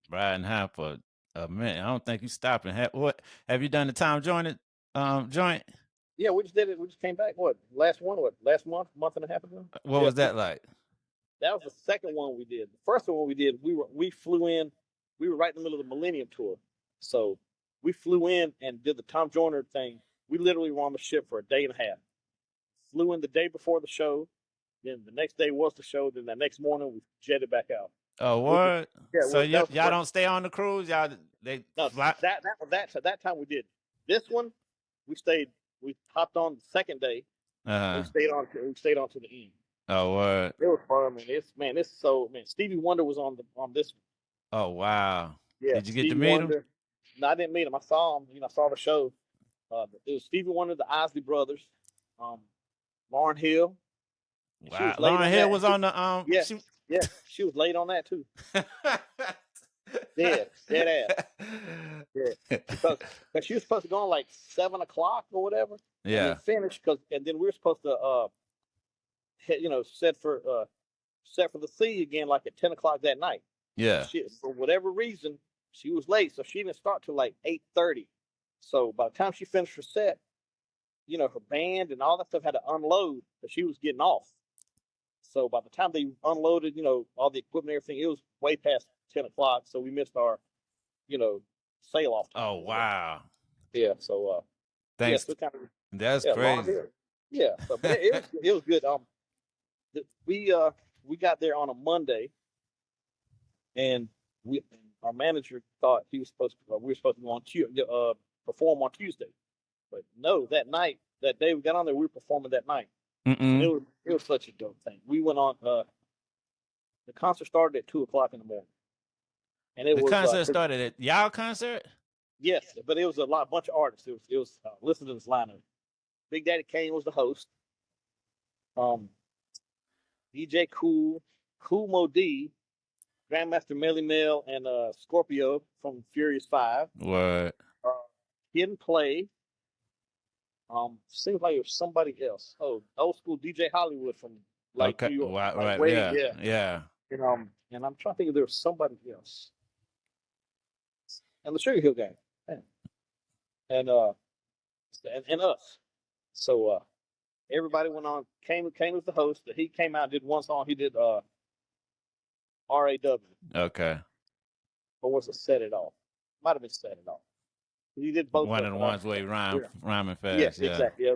riding high for a minute. I don't think you stopping. Have you done the Tom Joint joint? Yeah, we just did it. We just came back. Last month and a half ago. What was that like? That was the second one we did. The first one we did, we flew in. We were right in the middle of the Millennium Tour, so we flew in and did the Tom Joyner thing. We literally were on the ship for a day and a half. Flew in the day before the show. Then the next day was the show. Then the next morning we jetted back out. Oh, what? Yeah. So y'all don't stay on the cruise? Fly? That time we did. This one, we stayed. We hopped on the second day. We stayed on to the end. Oh, what? It was fun, man. Stevie Wonder was on this one. Oh, wow. Yeah. Did you get to meet him? No, I didn't meet him. I saw him. I saw the show. It was Stevie Wonder, the Isley Brothers, Lauryn Hill. Wow. Lauryn Hill was on the Yeah, she was late on that too. Dead ass. Yeah, because she was supposed to go on like 7 o'clock or whatever. Yeah. And then finish and then we were supposed to set for the sea again like at 10 o'clock that night. Yeah. For whatever reason, she was late, so she didn't start till like 8:30. So by the time she finished her set, her band and all that stuff had to unload because she was getting off. So by the time they unloaded, all the equipment and everything, it was way past 10 o'clock. So we missed our, sail off time. Oh, wow. Yeah. So, thanks. Yeah, so that's crazy. Yeah. So it was good. We got there on a Monday, and our manager thought we were supposed to go on perform on Tuesday, but no, that day we got on there, we were performing that night. It was such a dope thing. We went on. The concert started at 2 o'clock in the morning, and the concert started at y'all concert. Yes, but it was a bunch of artists. It was listen to this lineup. Big Daddy Kane was the host. DJ Cool Mo D, Grandmaster Melly Mel, and Scorpio from Furious 5. What? Kid and Play. Seems like it was somebody else. Oh, old school DJ Hollywood from New York. Right. Yeah. And I'm trying to think if there was somebody else. And the Sugar Hill Gang. And us. So everybody went on. Kane was the host. He came out and did one song. He did R.A.W. Okay. Or was it Set It Off? Might have been Set It Off. He did both. One of the ones where he rhyming fast. Yes, yeah. Exactly. Yeah.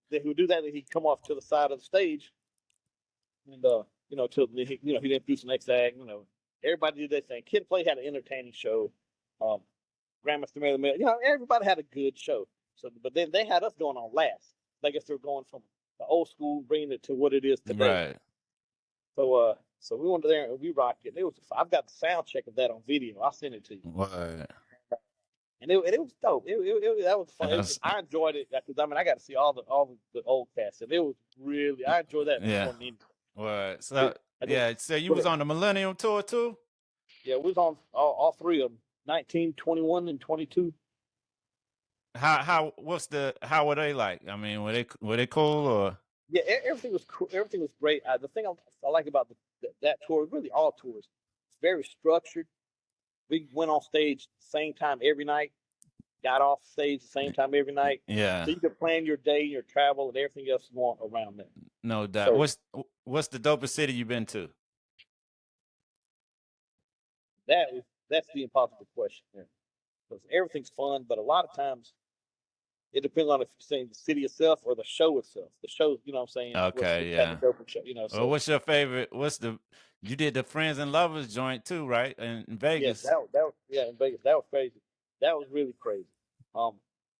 Then he would do that, and he'd come off to the side of the stage, and till he didn't do some next act. Everybody did their thing. Kid Play had an entertaining show. Grandmaster Miller, everybody had a good show. So, but then they had us going on last. I guess they're going from the old school, bringing it to what it is today. Right. So we went there and we rocked it. I've got the sound check of that on video. I'll send it to you. What? And it was dope. That was fun. I enjoyed it because I got to see all the old cast, and it was really I enjoyed that. Yeah. What? So So you was on the Millennium Tour too? Yeah, we was on all three of them, 19, 21, and 22. How how were they like? I mean, were they cool or? Yeah, everything was cool. Everything was great. The thing I like about that tour, really all tours, it's very structured. We went on stage same time every night, got off stage the same time every night. Yeah, So you could plan your day, your travel, and everything else you want around that. no doubt. So What's the dopest city you've been to? that's the impossible question there. Because everything's fun, but a lot of times it depends on if you're saying the city itself or the show itself. The show, you know what I'm saying? What's Okay, kind yeah. of dope show, Well, so what's your favorite? You did the Friends and Lovers joint too, right? In yes, Vegas. that was yeah in Vegas. That was crazy. That was really crazy. Um,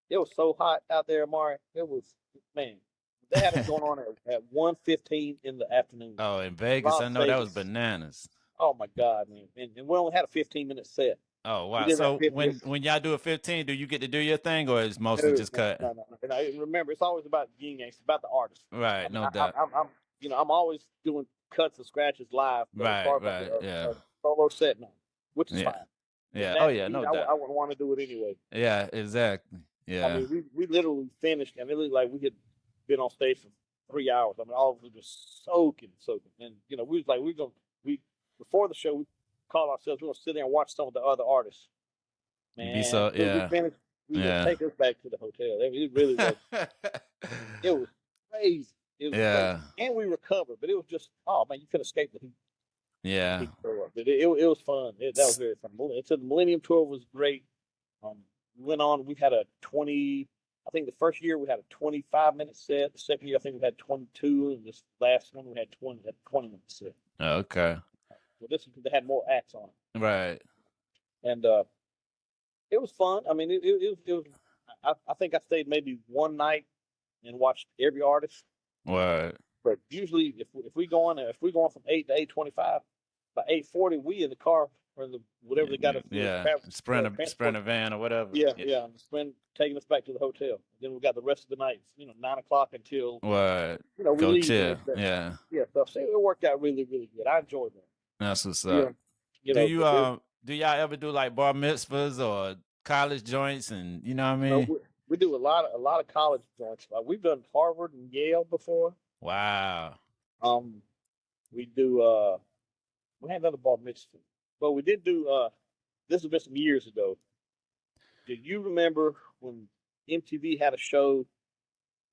it was so hot out there, Mari. It was man. They had us going on at 1:15 in the afternoon. Oh, in Vegas, Las I know that was Vegas. bananas. Oh my God, man! And we only had a 15-minute set. Oh We wow. did that So 50. when y'all do a 15, do you get to do your thing or is mostly No, just no, cut? no, no. And I remember, it's always about yin yang. It's about the artist. I Right, mean, no doubt. I'm I'm always doing cuts and scratches live, but as far as like Right, yeah. a solo set, no, which is Yeah. fine. And Yeah. Oh that yeah, heat, no I doubt. wouldn't want to do it anyway. Yeah, exactly. I Yeah. mean, we literally finished, and it looked like we had been on stage for 3 hours. I mean, all of us just soaking, and we was like, we before the show, we called ourselves, we're gonna sit there and watch some of the other artists. Be Man, so as soon as we yeah. finished, we just Yeah. take us back to the hotel. It really was. It was crazy. It was crazy, Yeah. and we recovered. But it was just, oh man, you could escape the heat. The Yeah. heat throw up. It was fun. That was very fun. So the Millennium Tour was great. We went on. We had a 20. I think the first year we had a 25-minute set. The second year I think we had 22, and this last one we had 20-minute set. Okay. So this they had more acts on it, Right. and it was fun. I mean, it was. I think I stayed maybe one night and watched every artist. Word. But usually, if we go on from 8 to 8:25, by 8:40 we in the car or whatever they got us Yeah. transport. Sprinter van or whatever. Yeah. Taking us back to the hotel. Then we got the rest of the night. 9 o'clock until Word. we Go leave the chill. next day. Yeah. Yeah, so it worked out really really good. I enjoyed that. That's what's Yeah, up. Do y'all ever do like bar mitzvahs or college joints and you know what I mean? we do a lot of college joints. We've done Harvard and Yale before. Wow. We do we had another bar mitzvah, but we did do this has been some years ago. Do you remember when MTV had a show?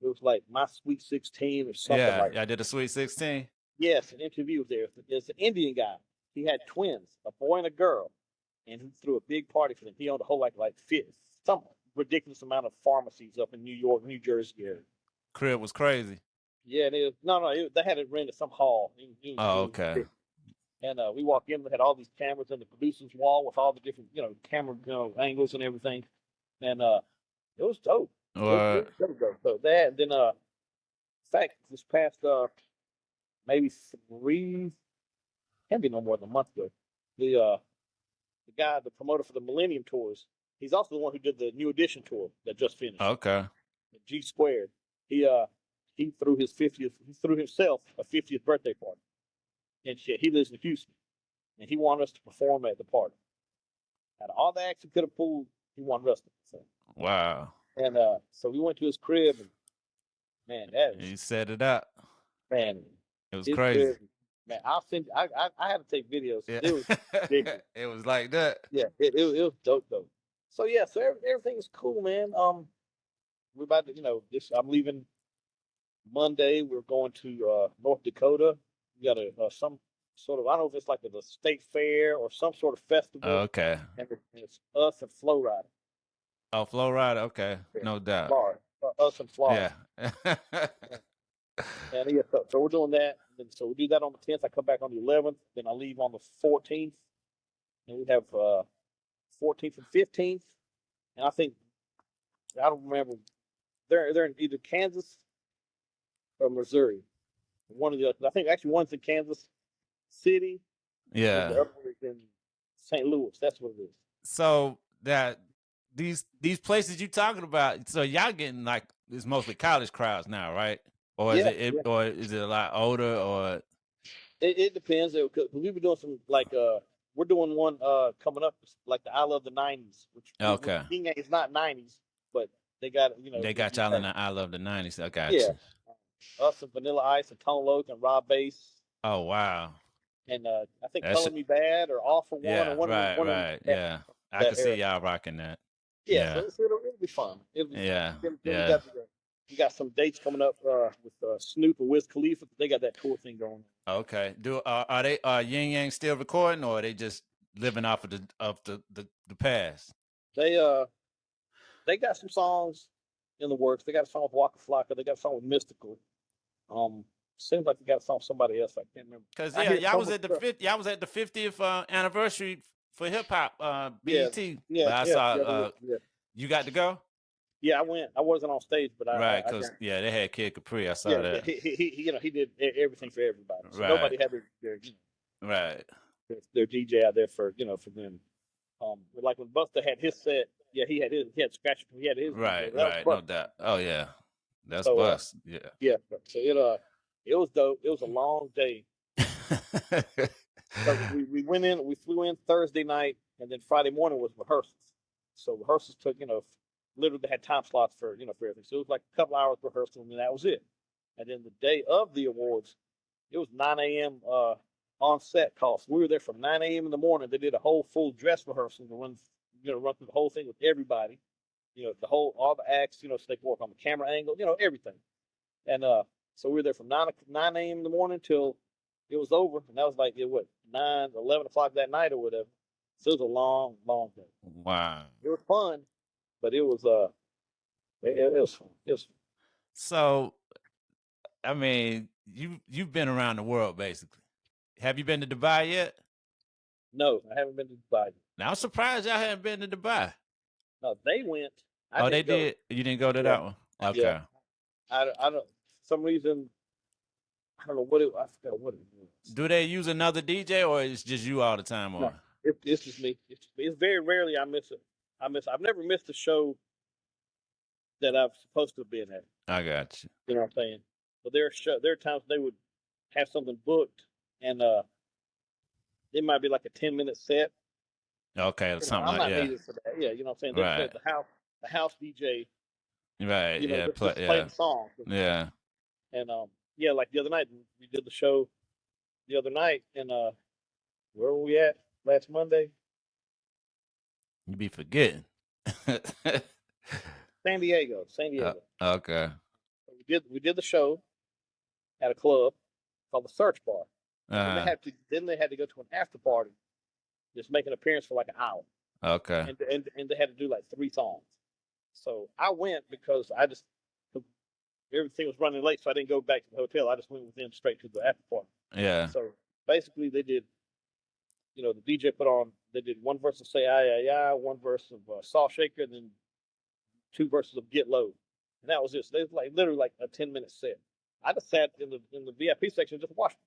It was like My Sweet 16 or something like that. Yeah, I did a Sweet 16. Yes, and MTV was there. It's an Indian guy. He had twins, a boy and a girl, and he threw a big party for them. He owned a whole some ridiculous amount of pharmacies up in New York, New Jersey area. Crib was crazy. Yeah, they had it rented some hall. Okay. And we walked in, we had all these cameras in the producer's wall with all the different, camera, angles and everything. And it was dope. It was dope. So that, then, in fact, this past, maybe can't be no more than a month ago, the guy, the promoter for the Millennium Tours, he's also the one who did the New Edition tour that just finished. Okay. G Squared. He threw himself a 50th birthday party. And shit, he lives in Houston, and he wanted us to perform at the party. Out of all the acts he could have pulled, he wanted us to perform. Wow. And so we went to his crib, and man, He set it up. Man, it was crazy. Crib, man, I'll send. I had to take videos. Yeah. It was ridiculous. It was like that. Yeah, it was dope. So yeah, so everything is cool, man. We're about to, I'm leaving Monday. We're going to North Dakota. We got some sort of, I don't know if it's like a state fair or some sort of festival. Okay. And it's us and Flow Rider. Oh, Flow Rider. Okay, no doubt. Florida. Us and Florida. Yeah. And yeah, so we're doing that. And so we do that on the 10th. I come back on the 11th. Then I leave on the 14th. And we have 14th and 15th. And I don't remember. They're in either Kansas or Missouri. One of the other. I think actually one's in Kansas City. Yeah. And the other one is in St. Louis. That's what it is. So that these places you talking about, so y'all getting like it's mostly college crowds now, right? Or is or is it a lot older or? It depends. We've been doing some we're doing one coming up like the I Love the '90s, which okay, it's not '90s, but They got They got y'all in the I Love the 90s. I got you. Us and Vanilla Ice and Tone Loc and Rob Bass. Oh wow. And I think Color Me Bad or All for One or one of them. Yeah. I can see y'all rocking that. Yeah. So it'll be fun. It'll be fun. Yeah. We got some dates coming up with Snoop and Wiz Khalifa. They got that tour thing going on. Okay. Are they Yin Yang still recording, or are they just living off of the past? They got some songs in the works. They got a song with Waka Flocka. They got a song with Mystical. Seems like they got a song with somebody else. I can't remember. Because y'all was at the 50th anniversary for hip hop BET. You got to go. Yeah, I went. I wasn't on stage, but because they had Kid Capri. I saw that. He did everything for everybody. So nobody had their DJ out there for them. Like when Buster had his set, he had scratch. He had his. Right, no doubt. Oh yeah, that's Bust. Yeah. So it was dope. It was a long day. So we flew in Thursday night, and then Friday morning was rehearsals. So rehearsals took literally they had time slots for everything. So it was like a couple hours rehearsal, and that was it. And then the day of the awards, it was 9 a.m. On set call. So we were there from 9 a.m. in the morning. They did a whole full dress rehearsal to run through the whole thing with everybody. All the acts. So they could work on the camera angle. Everything. And so we were there from 9 a.m. in the morning till it was over, and that was like 11 o'clock that night or whatever. So it was a long, long day. Wow. It was fun. But it was fun. It was fun. So, I mean, you've been around the world basically. Have you been to Dubai yet? No, I haven't been to Dubai yet. Now I'm surprised y'all haven't been to Dubai. No, they went. They did. You didn't go to that one. Okay. Yeah. I don't. Some reason. I don't know what it. I forgot what it was. Do they use another DJ, or it's just you all the time? Or no, it's just me. It's very rarely I miss it. I've never missed a show that I'm supposed to have been at. I got you. You know what I'm saying? But there are times they would have something booked, and it might be like a 10-minute set. Okay, something like that. Needed for that. Yeah, you know what I'm saying? Right. The house DJ. Right. Just playing songs. Yeah. And like the other night we did the show. The other night, and where were we at last Monday? You be forgetting. San Diego. Okay. We did the show at a club called the Search Bar. Then they had to go to an after party, just make an appearance for like an hour. Okay. And they had to do like 3 songs. So I went because everything was running late, so I didn't go back to the hotel. I just went with them straight to the after party. Yeah. So basically, they did. The DJ they did one verse of Say Aye Aye Aye, one verse of Salt Shaker, and then 2 verses of Get Low. And that was it. So they was literally like a 10-minute set. I just sat in the VIP section and just watched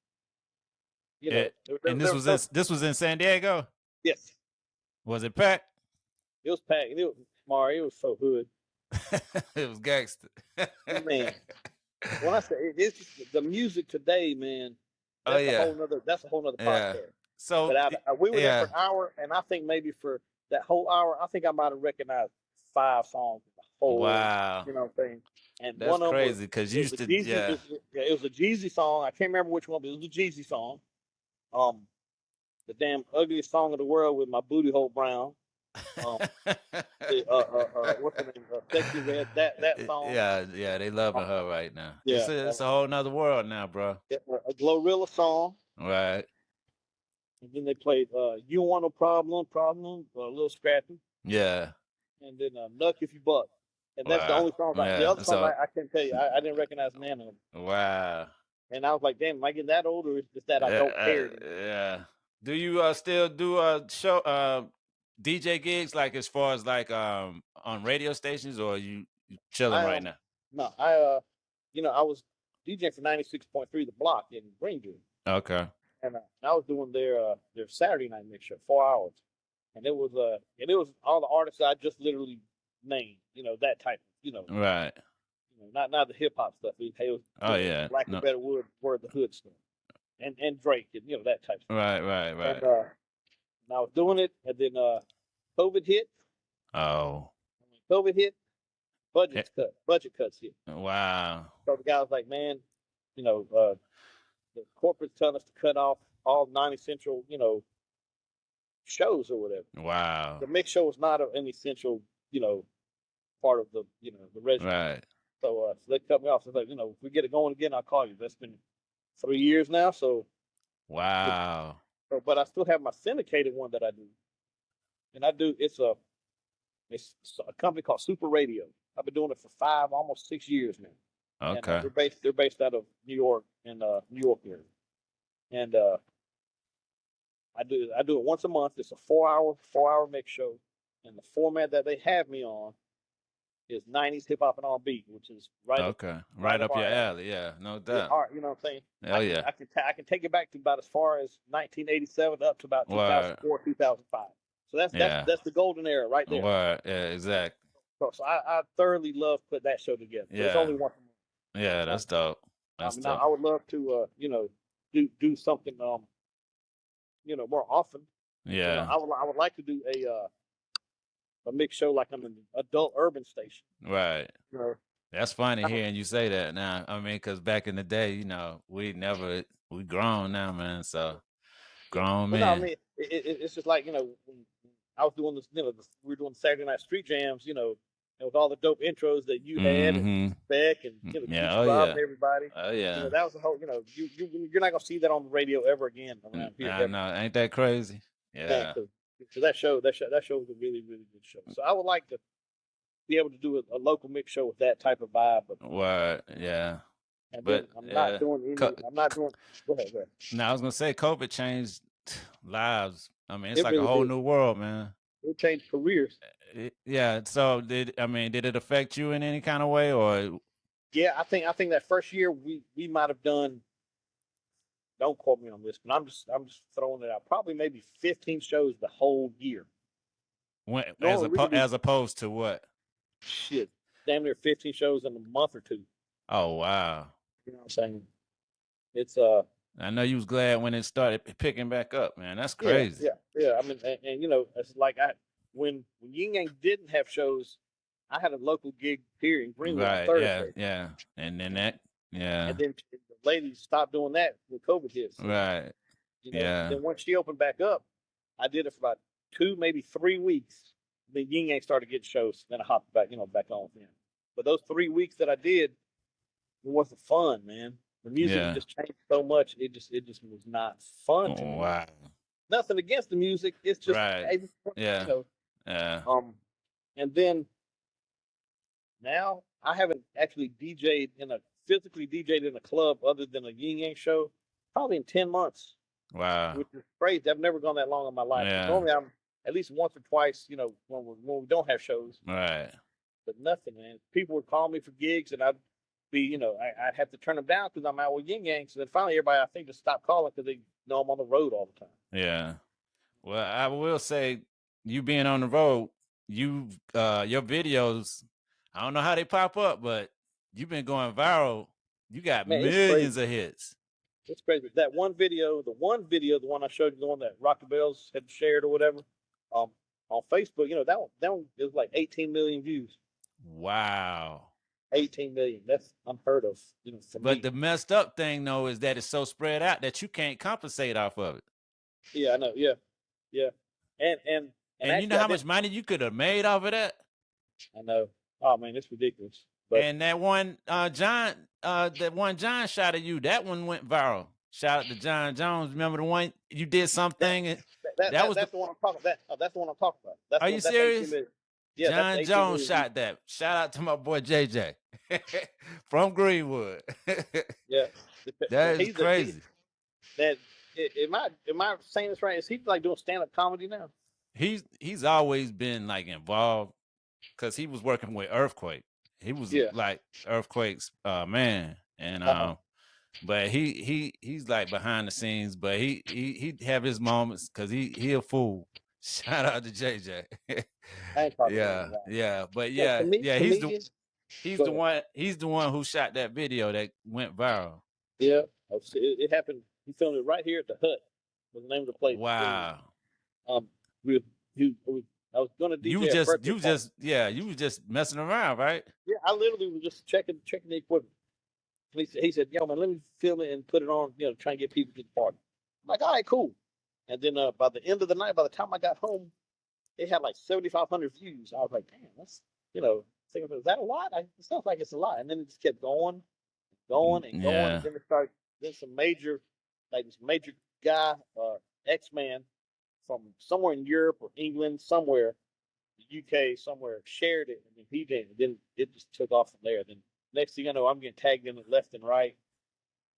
them. And this was in San Diego? Yes. Was it packed? It was packed. It was so hood. It was gangster. Man. When I say it's just the music today, man. That's a whole nother podcast. So we were there for an hour, and I think maybe for that whole hour, I think I might have recognized 5 songs. Wow. You know what I'm saying? And that's crazy because you used to. It was a Jeezy song. I can't remember which one, but it was a Jeezy song. The damn ugliest song in the world with My Booty Hole Brown. What's the name? Sexy Red. That song. Yeah, they loving her right now. Yeah, it's a whole nother world now, bro. A Glorilla song. Right. And then they played You Want No Problem, a little scrappy. Yeah. And then Nuck If You Buck. And that's the only song. The other song I can't tell you. I didn't recognize none of them. Wow. And I was like, damn, am I getting that old, or is it just that I don't care anymore? Yeah. Do you still do show DJ gigs, like as far as like on radio stations, or you chilling right now? No, I was DJing for 96.3 The Block in Greenville. Okay. And I was doing their Saturday night mix show, 4 hours, and it was all the artists I just literally named, that type of, right. Not the hip hop stuff. It was Black and Better Word the Hood stuff, and Drake, and that type of stuff. Right. And I was doing it, and then COVID hit. Oh. When COVID hit, budget cuts hit. Wow. So the guy was like, man, the corporate's telling us to cut off all non-essential, shows or whatever. Wow. The mix show was not an essential, part of the regimen. Right. So they cut me off. So like, if we get it going again, I'll call you. That's been 3 years now. So wow. But I still have my syndicated one that I do, and it's a company called Super Radio. I've been doing it for almost 6 years now. Okay. And, they're based out of New York and New York area, and I do it once a month. It's a 4-hour mix show, and the format that they have me on is 90s hip hop and R&B, which is right up your alley. Yeah, no doubt. Art, you know what I'm saying? Oh yeah. I can take it back to about as far as 1987 up to about 2004, 2005. So that's the golden era right there. Word. Yeah, exactly. So I thoroughly love putting that show together. Yeah. It's only once a month. Yeah, that's dope. That's dope. I would love to do something more often. Yeah. I would like to do a mixed show like on an adult urban station. Right. That's funny hearing you say that now. I mean, because back in the day, we grown now, man. So grown men. No, I mean, it's just like, when I was doing this, we were doing Saturday Night Street Jams, with all the dope intros that you had and Beck and Rob and everybody. Oh yeah. That was the whole, you're not gonna see that on the radio ever again around here. I know, ain't that crazy? Yeah. So that show was a really, really good show. So I would like to be able to do a local mix show with that type of vibe. Word, yeah. And but I'm not doing any. I'm not doing. Go ahead. No, I was gonna say COVID changed lives. I mean, it's like really a whole new world, man. It changed careers. Yeah. So did it affect you in any kind of way, or? Yeah, I think that first year we might have done. Don't quote me on this, but I'm just throwing it out. Probably maybe 15 shows the whole year. As opposed to what? Shit, damn near 15 shows in a month or two. Oh wow! You know what I'm saying? It's I know you was glad when it started picking back up, man. That's crazy. Yeah. I mean, and it's like when Yin Yang didn't have shows, I had a local gig here in Greenwood on Thursday. Yeah. And then that, yeah. And then the lady stopped doing that when COVID hit. So, right. And then once she opened back up, I did it for about 2, maybe 3 weeks. Then Yin Yang started getting shows. Then I hopped back, back on with him. But those 3 weeks that I did, it wasn't fun, man. The music just changed so much. It just was not fun to me. Wow. Nothing against the music. It's just Yeah. And then now I haven't actually physically DJ'd in a club other than a Yin Yang show probably in 10 months. Wow. Which is crazy. I've never gone that long in my life. Yeah. Normally I'm at least once or twice, when we don't have shows. Right. But nothing, man. People would call me for gigs and I'd be, I'd have to turn them down because I'm out with Yin Yang. So then finally everybody, I think, just stopped calling because they know I'm on the road all the time. Yeah. Well, I will say, you being on the road, your videos, I don't know how they pop up, but you've been going viral. You got millions of hits. It's crazy. That one video, the one I showed you, the one that Rocky Bells had shared or whatever, on Facebook, that one it was like 18 million views. Wow. 18 million. That's unheard of. But the messed up thing though is that it's so spread out that you can't compensate off of it. Yeah, I know. Yeah. And actually, you know how much money you could have made off of that? I know. Oh man, it's ridiculous. But, and that one John shot at you, that one went viral. Shout out to John Jones. Remember the one you did something? That's the one I'm talking about. That's the one I'm talking about. Are you serious? Yeah, John Jones shot that. Shout out to my boy JJ from Greenwood. Yeah, that is crazy. Am I saying this right? Is he like doing stand-up comedy now? He's always been like involved because he was working with Earthquake. He was like Earthquake's man, and but he's like behind the scenes, but he have his moments because he a fool. Shout out to JJ. But he's the one who shot that video that went viral. Yeah, it happened. He filmed it right here at the Hut. Was the name of the place. Wow. I I was going to DJ You a birthday party. you was just messing around, right? Yeah, I literally was just checking the equipment. And he said, yo, man, let me film it and put it on, try and get people to the party. I'm like, all right, cool. And then by the end of the night, by the time I got home, they had like 7,500 views. I was like, damn, that's, thinking, is that a lot? It sounds like it's a lot. And then it just kept going, going and going. And then it started, then this major guy, X-Man from somewhere in Europe or England, somewhere, the UK, somewhere, shared it. And then he did. And then it just took off from there. Then next thing I know, I'm getting tagged in it left and right.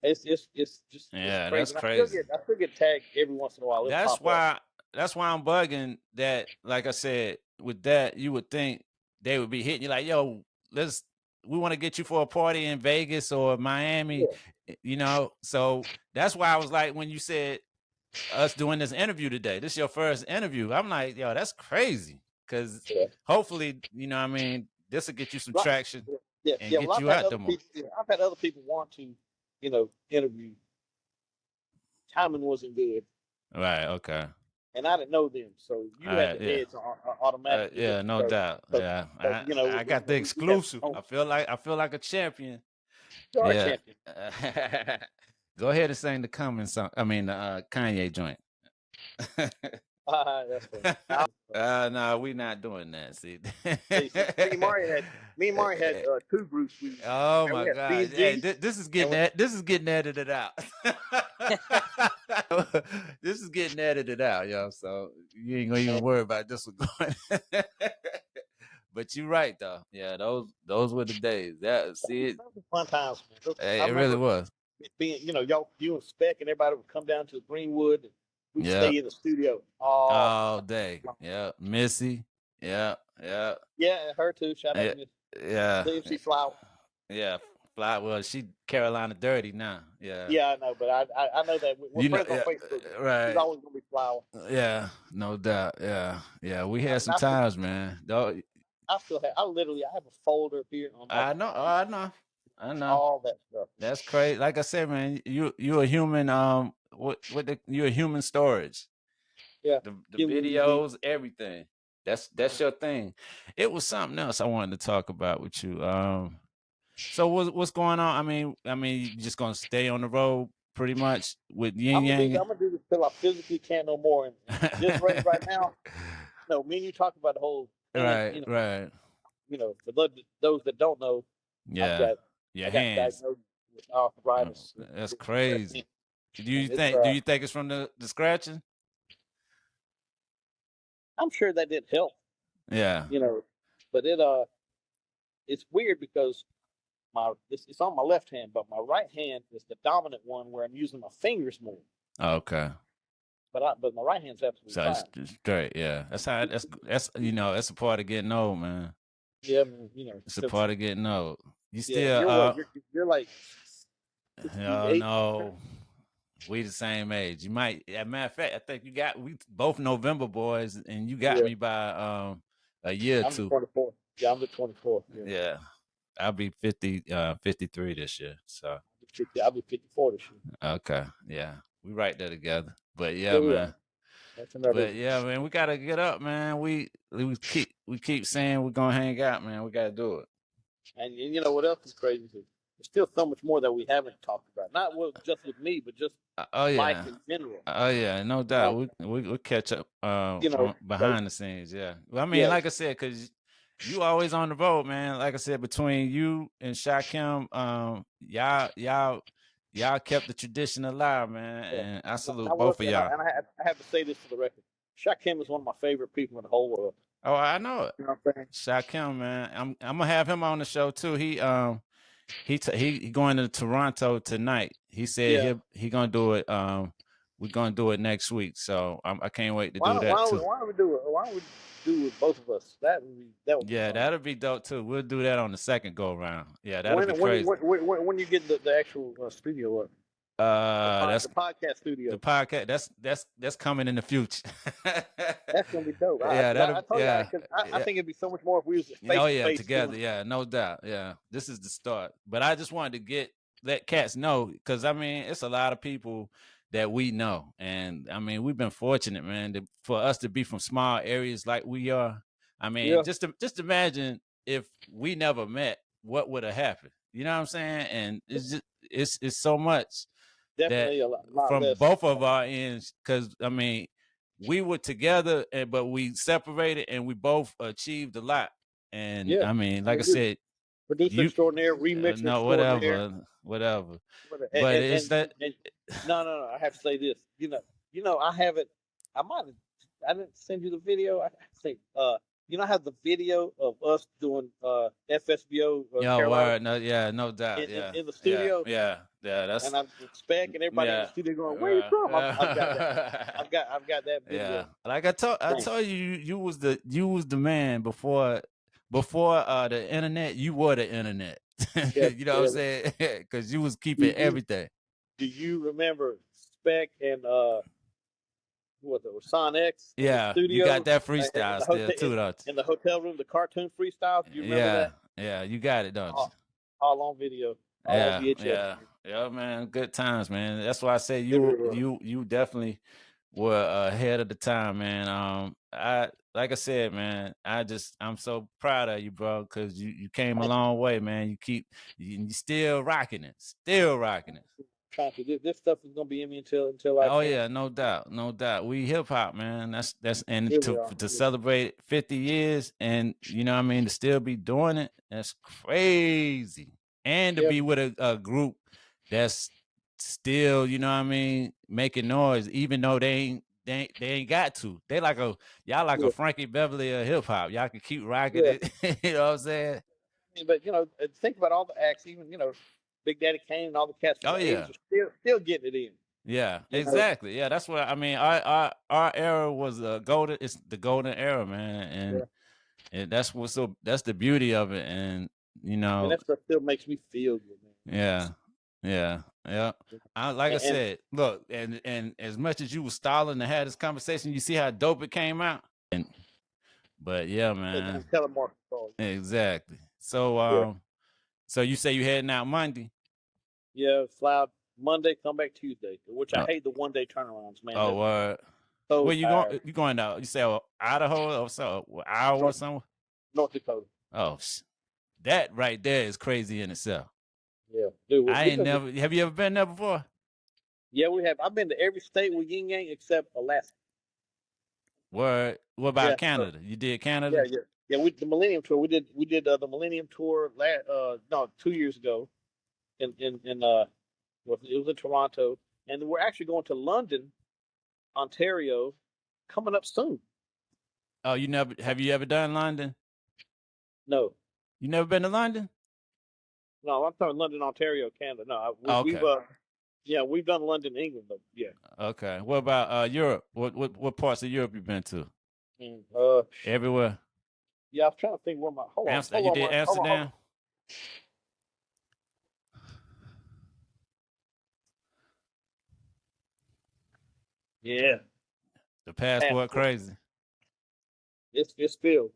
It's just it's crazy. That's crazy. I still get tagged every once in a while. That's why I'm bugging that. Like I said, with that, you would think they would be hitting you like, yo, we want to get you for a party in Vegas or Miami, So that's why I was like, when you said us doing this interview today, this is your first interview. I'm like, yo, that's crazy. Because hopefully, this will get you some traction and get you out there more. I've had other people want to, interview. Timing wasn't good. Right. Okay. And I didn't know them, so you had the edge automatically. Yeah, no doubt. Yeah, I got the exclusive. I feel like a champion. You're a champion. Go ahead and sing the Kanye joint. That's funny. No, we not doing that. See, me and Mari had 2 groups. Oh my God! Hey, this is getting edited out. This is getting edited out, yo. So you ain't gonna even worry about this one going. But you're right, though. Yeah, those were the days. Fun times, man. It really was. Being, you and Spec and everybody would come down to Greenwood. And we'd stay in the studio all day. Yeah, Missy. Yeah. Yeah, her too. Shout out to Missy. Yeah. CMC Flower. Yeah. Well, she Carolina Dirty now. Yeah. Yeah, I know, but I know that we're friends on Facebook. Right. She's always gonna be Flower. Yeah, no doubt. Yeah. We had some times, man. I have a folder here on. I know. All that stuff. That's crazy. Like I said, man, you a human. You're a human storage. Yeah. The videos, everything. That's your thing. It was something else I wanted to talk about with you. So what's going on? I mean, you just gonna stay on the road pretty much with Yin Yang? I'm gonna do this till I physically can't no more. And this race right now, no, me and you talk about the whole thing, right. For those that don't know, yeah, your hands. With arthritis. That's crazy. Do you think it's from the scratching? I'm sure that did help. Yeah. But it's weird because it's on my left hand, but my right hand is the dominant one where I'm using my fingers more. Okay. But my right hand's absolutely fine. It's straight, yeah. That's that's a part of getting old, man. Yeah, it's a part of getting old. You still you're like no. We the same age. You might, as a matter of fact, I think we both November boys, and you got me by a year or two. I'm 24. Yeah, I'm the 24. Yeah. I'll be 53 this year. So I'll be 54 this year. Okay. Yeah. We right there together. But yeah, man. Man, we gotta get up, man. We keep saying we're gonna hang out, man. We gotta do it. And you know what else is crazy too? There's still so much more that we haven't talked about. Not just with me, but just life in general. Oh yeah, no doubt. We'll catch up behind the scenes, yeah. Well, like I said, because you always on the road, man. Like I said, between you and Shakim, y'all kept the tradition alive, man. And I salute both of y'all. And I have to say this for the record. Shakim is one of my favorite people in the whole world. Oh, I know it. You know what I'm saying? Shakim, man. I'm gonna have him on the show too. He going to Toronto tonight. He said he gonna do it. We're gonna do it next week. So I can't wait to do that too. Why don't we do it? Why don't we do it both of us? That would be fun. That'll be dope too. We'll do that on the second go round. Yeah, that'll be crazy. When you get the actual studio up? That's the podcast studio. The podcast that's coming in the future. That's gonna be dope. I think it'd be so much more if we was face together. Yeah, no doubt. Yeah, this is the start. But I just wanted to let cats know because it's a lot of people that we know. And I mean, we've been fortunate, man, for us to be from small areas like we are. I mean, Yeah, just imagine if we never met, what would have happened? You know what I'm saying? And it's just it's so much that definitely a lot from less. both of our ends, because I mean, we were together, but we separated, and we both achieved a lot. And Yeah, I mean, I like I mean, we're said, producer you extraordinaire, remixer no, extraordinaire. whatever. And, But and, it's and, that, and no. I have to say this. I haven't. I might have. I didn't send you the video. I have to say, I have the video of us doing FSBO yo, Carolina word, no, yeah, no doubt, in the studio, yeah. That's and I'm with Spec and everybody in the yeah, studio going, "Where you yeah, from?" I've got that. yeah. I've got that Yeah, video. like I Man, told you, you was the man before the internet. You were the internet. yeah, You know what I'm yeah. saying? Because you was Do keeping you everything. do you remember Spec and what was it, Son X in the Yeah, you got studio that in freestyle the still hotel too, don't in the hotel room, the cartoon freestyle? Do you you? remember Yeah, that? yeah, you got it, don't you? All on video, all on Yeah, VHS. yeah, yeah, man. Good times, man. That's why I say It you really was. you you definitely were ahead of the time, man. I like I said, man. I'm so proud of you, bro, because you came a Thank you. long way, man. You still rocking it, still rocking it. Trying to this stuff is gonna be in me until I Oh can't. yeah, no doubt, no doubt. We hip hop, man. That's and Here we are. to Yeah. celebrate 50 years, and you know what I mean, to still be doing it, that's crazy. And to Yeah, be with a group that's still, you know what I mean, making noise, even though they ain't got to. They like y'all like a yeah, Frankie Beverly of hip hop. Y'all can keep rocking yeah. it. You know what I'm saying? But think about all the acts, even Big Daddy Kane and all the cats from Oh the '80s yeah. are still getting it in. Yeah, You know, exactly. Yeah, that's what I mean. Our era was a golden. It's the golden era, man, yeah. and that's the beauty of it. And you And know, that stuff still makes me feel good, man. yeah, yeah. Like I And said, look, and as much as you was stalling to have this conversation, you see how dope it came out. And but yeah, man, telemarketing. exactly. So Yeah, so you say you heading out Monday? yeah. Fly out Monday, come back Tuesday. Which I Uh, hate the 1 day turnarounds, man. oh, They're where so you going? tired. You going out? You say Idaho or so? Iowa or North, somewhere? North Dakota. Oh, that right there is crazy in itself. Yeah, dude. I We've ain't been. never. Have you ever been there before? Yeah, we have. I've been to every state with Yin Yang except Alaska. Where? What Yeah, about Canada? You did yeah, Canada? yeah, yeah. The Millennium Tour. We did the Millennium Tour. No, 2 years ago. It was in Toronto, and we're actually going to London, Ontario, coming up soon. Oh, you never. Have you ever done London? No, You never been to London? no, I'm talking London, Ontario, Canada. No, Oh, we've okay. yeah, we've done London, England, though. Yeah. Okay. What about Europe? What parts of Europe you been to? Mm, Everywhere. yeah, I was trying to think where my Amsterdam. You did hold on. Amsterdam? Yeah, The passport passport. crazy. It's filled.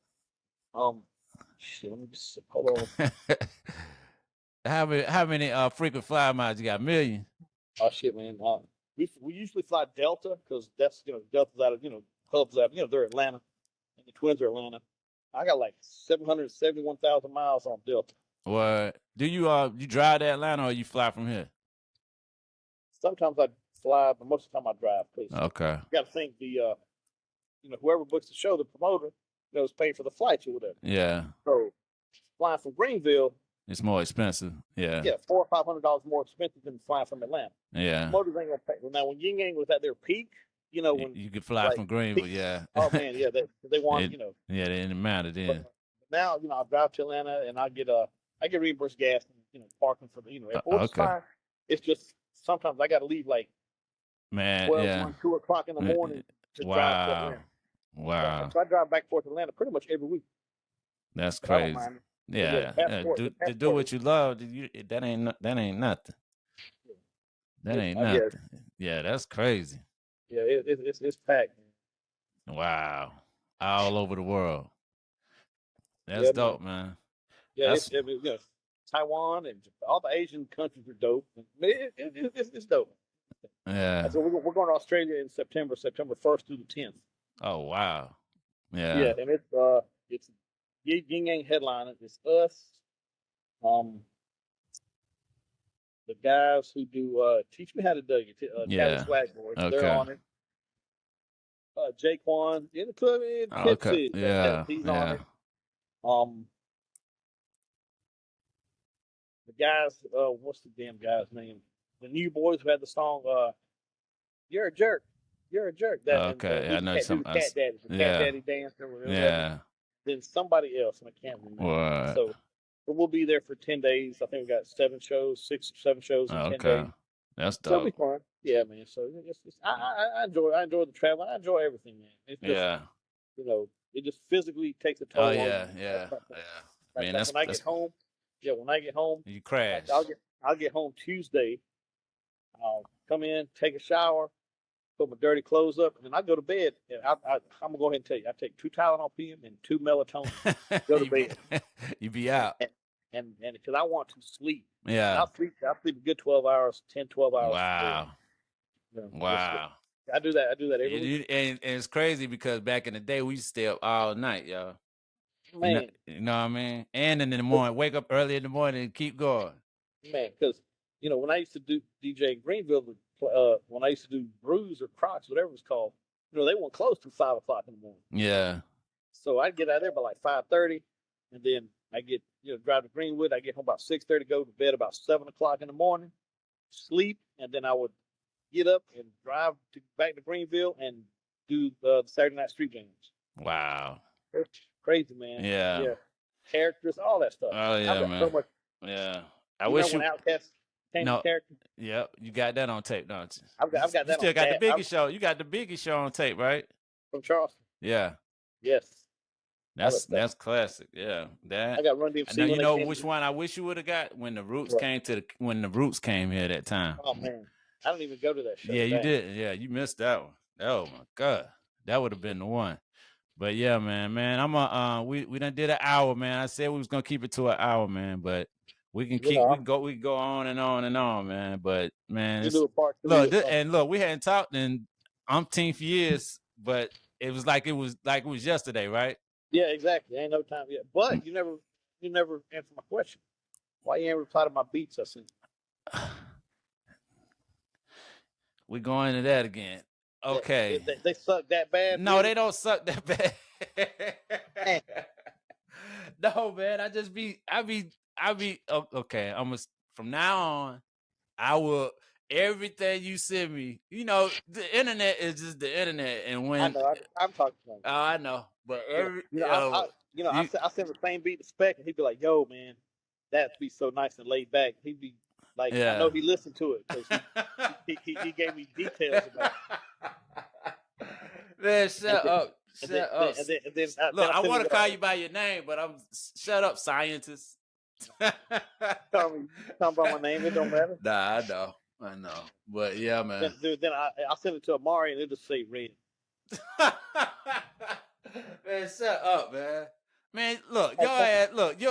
Shit, let me just hold on. How many frequent flyer miles you got? Million. Oh shit, man. We usually fly Delta because that's Delta's out of hubs out they're Atlanta and the Twins are Atlanta. I got like 771,000 miles on Delta. What do you drive to Atlanta or you fly from here? Sometimes I fly, but most of the time I drive. Cause Okay. you got to think whoever books the show, the promoter, is paying for the flights or whatever. Yeah. So flying from Greenville, It's more expensive. Yeah. yeah, $400 or $500 more expensive than flying from Atlanta. Yeah. Promoters ain't gonna pay. Now when Ying Yang was at their peak, when You could fly like from Greenville, peak, yeah. oh man, yeah, they want it, yeah, it didn't matter then. But now I drive to Atlanta and I get reimbursed gas and parking for the airport, which is Okay. fine. It's just sometimes I got to leave like Man, 12, yeah. 1, 2 o'clock in the morning to drive to Wow. Atlanta. Wow. So I drive back forth to Atlanta pretty much every week. That's But I don't crazy. mind it. But yeah, Yeah. the To do passport what you love, that ain't nothing. That ain't yeah, nothing. Yeah, that's crazy. yeah, it's packed. Wow. All over the world. That's Yeah, man. dope, man. Yeah, That's Taiwan and all the Asian countries are dope. It's dope. Yeah. So we're going to Australia in September 1st through the 10th. Oh wow. Yeah. Yeah, and it's Yin Yang headlining. It's us, the guys who do Teach Me How to Dug It, Cali Yeah. Swag Boys. Okay. They're on it. Jaquan in the club in Okay. Tipsy. Yeah. He's Yeah. on it. The guys, what's the damn guy's name? The new boys who had the song "You're a Jerk, You're a Jerk." That Okay. and I know do some. the Cat Daddy, Cat Daddy dance or whatever. Yeah. Then somebody else, and I can't remember. What? So, but we'll be there for 10 days. I think we got 6 or 7 shows in 10 days. That's So it'll dope. be fun. Yeah, man. So I enjoy the travel. I enjoy everything, man. It's just, it just physically takes a toll. Oh on yeah, you. yeah. Man, when I get home, you crash. I'll get home Tuesday. I'll come in, take a shower, put my dirty clothes up, and then I go to bed. And I'm gonna go ahead and tell you, I take 2 Tylenol PM and 2 melatonin. Go to bed. You be out. And because I want to sleep. Yeah. I'll sleep a good 12 hours, 10, 12 hours. Wow. Wow. I do that every week. And it's crazy because back in the day we used to stay up all night, y'all. Man. You know what I mean? And in the morning, wake up early in the morning and keep going. Man, because when I used to do DJ in Greenville, when I used to do Brews or Crocs, whatever it's called, they weren't close to 5 o'clock in the morning. Yeah. So I'd get out of there by like 5:30, and then I get drive to Greenwood. I get home about 6:30, go to bed about 7 o'clock in the morning, sleep, and then I would get up and drive back to Greenville and do the Saturday night street jams. Wow. It's crazy, man. Yeah. Characters, all that stuff. Oh yeah, man. So much. Yeah. I wish when Outkast came to character. Yep, you got that on tape, don't you? I've got that. You still got the Biggie show. You got the Biggie show on tape, right? From Charleston. Yeah. Yes. That's classic. Yeah. That. I got Run DMC. Now you know which one I wish you would have got when the Roots came here that time. Oh man, I don't even go to that show. Yeah, you did. Yeah, you missed that one. Oh my God, that would have been the one. But yeah, man, I'm we done did an hour, man. I said we was gonna keep it to an hour, man, but we can we can go on and on and on, man. But man, do a part 3 look, we hadn't talked in umpteenth years, but it was like it was yesterday, right? Yeah, exactly. Ain't no time yet. But you never answered my question. Why you ain't reply to my beats I sent? We going into that again. Okay. They suck that bad? No, really? They don't suck that bad. No, man. I be okay. From now on, I will everything you send me. The internet is just the internet, and when I know, I'm talking about. Oh, I know, but I send the same beat to Spec, and he'd be like, "Yo, man, that'd be so nice and laid back." He'd be like, I know he listened to it because he gave me details about it. Man, shut up. And then look, I want to call you by your name, but shut up, scientist. Tell me about my name. It don't matter. Nah, I know. But yeah, man. Then I'll send it to Amari and it'll just say red. Man, shut up, man. Man, look, your ass,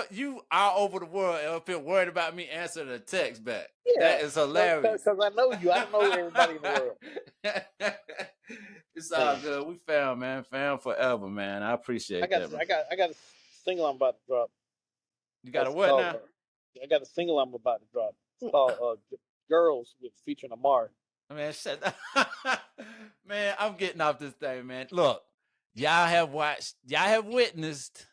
you all over the world and feel worried about me answering a text back. Yeah, that is hilarious. Because I know you. I don't know everybody in the world. It's all good. We found forever, man. I appreciate that. I got a single I'm about to drop. You got a what now? I got a single I'm about to drop. It's called Girls with featuring Amari. Man, shut up. Man, I'm getting off this thing, man. Look, y'all have witnessed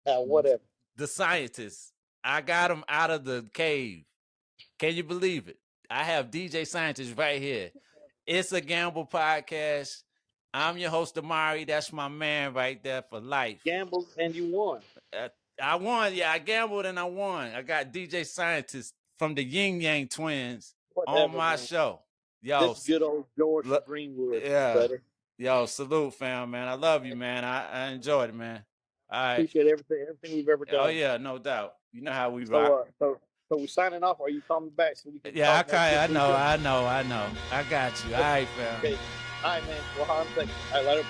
whatever. The scientists. I got him out of the cave. Can you believe it? I have DJ Scientist right here. It's a Gamble podcast. I'm your host, Amari. That's my man right there for life. Gambled and you won. I won. Yeah, I gambled and I won. I got DJ Scientist from the Yin Yang Twins on my show. Yo, this good old George Greenwood. Yeah. Brother. Yo, salute, fam, man. I love you, man. I enjoyed it, man. All right. Appreciate everything we've ever done. Oh yeah, no doubt. You know how we rock. So we signing off. Or are you coming back so we can? Yeah, I know. I got you. All right, fam. Okay. All right, man. Well, I'm thinking. All right, later.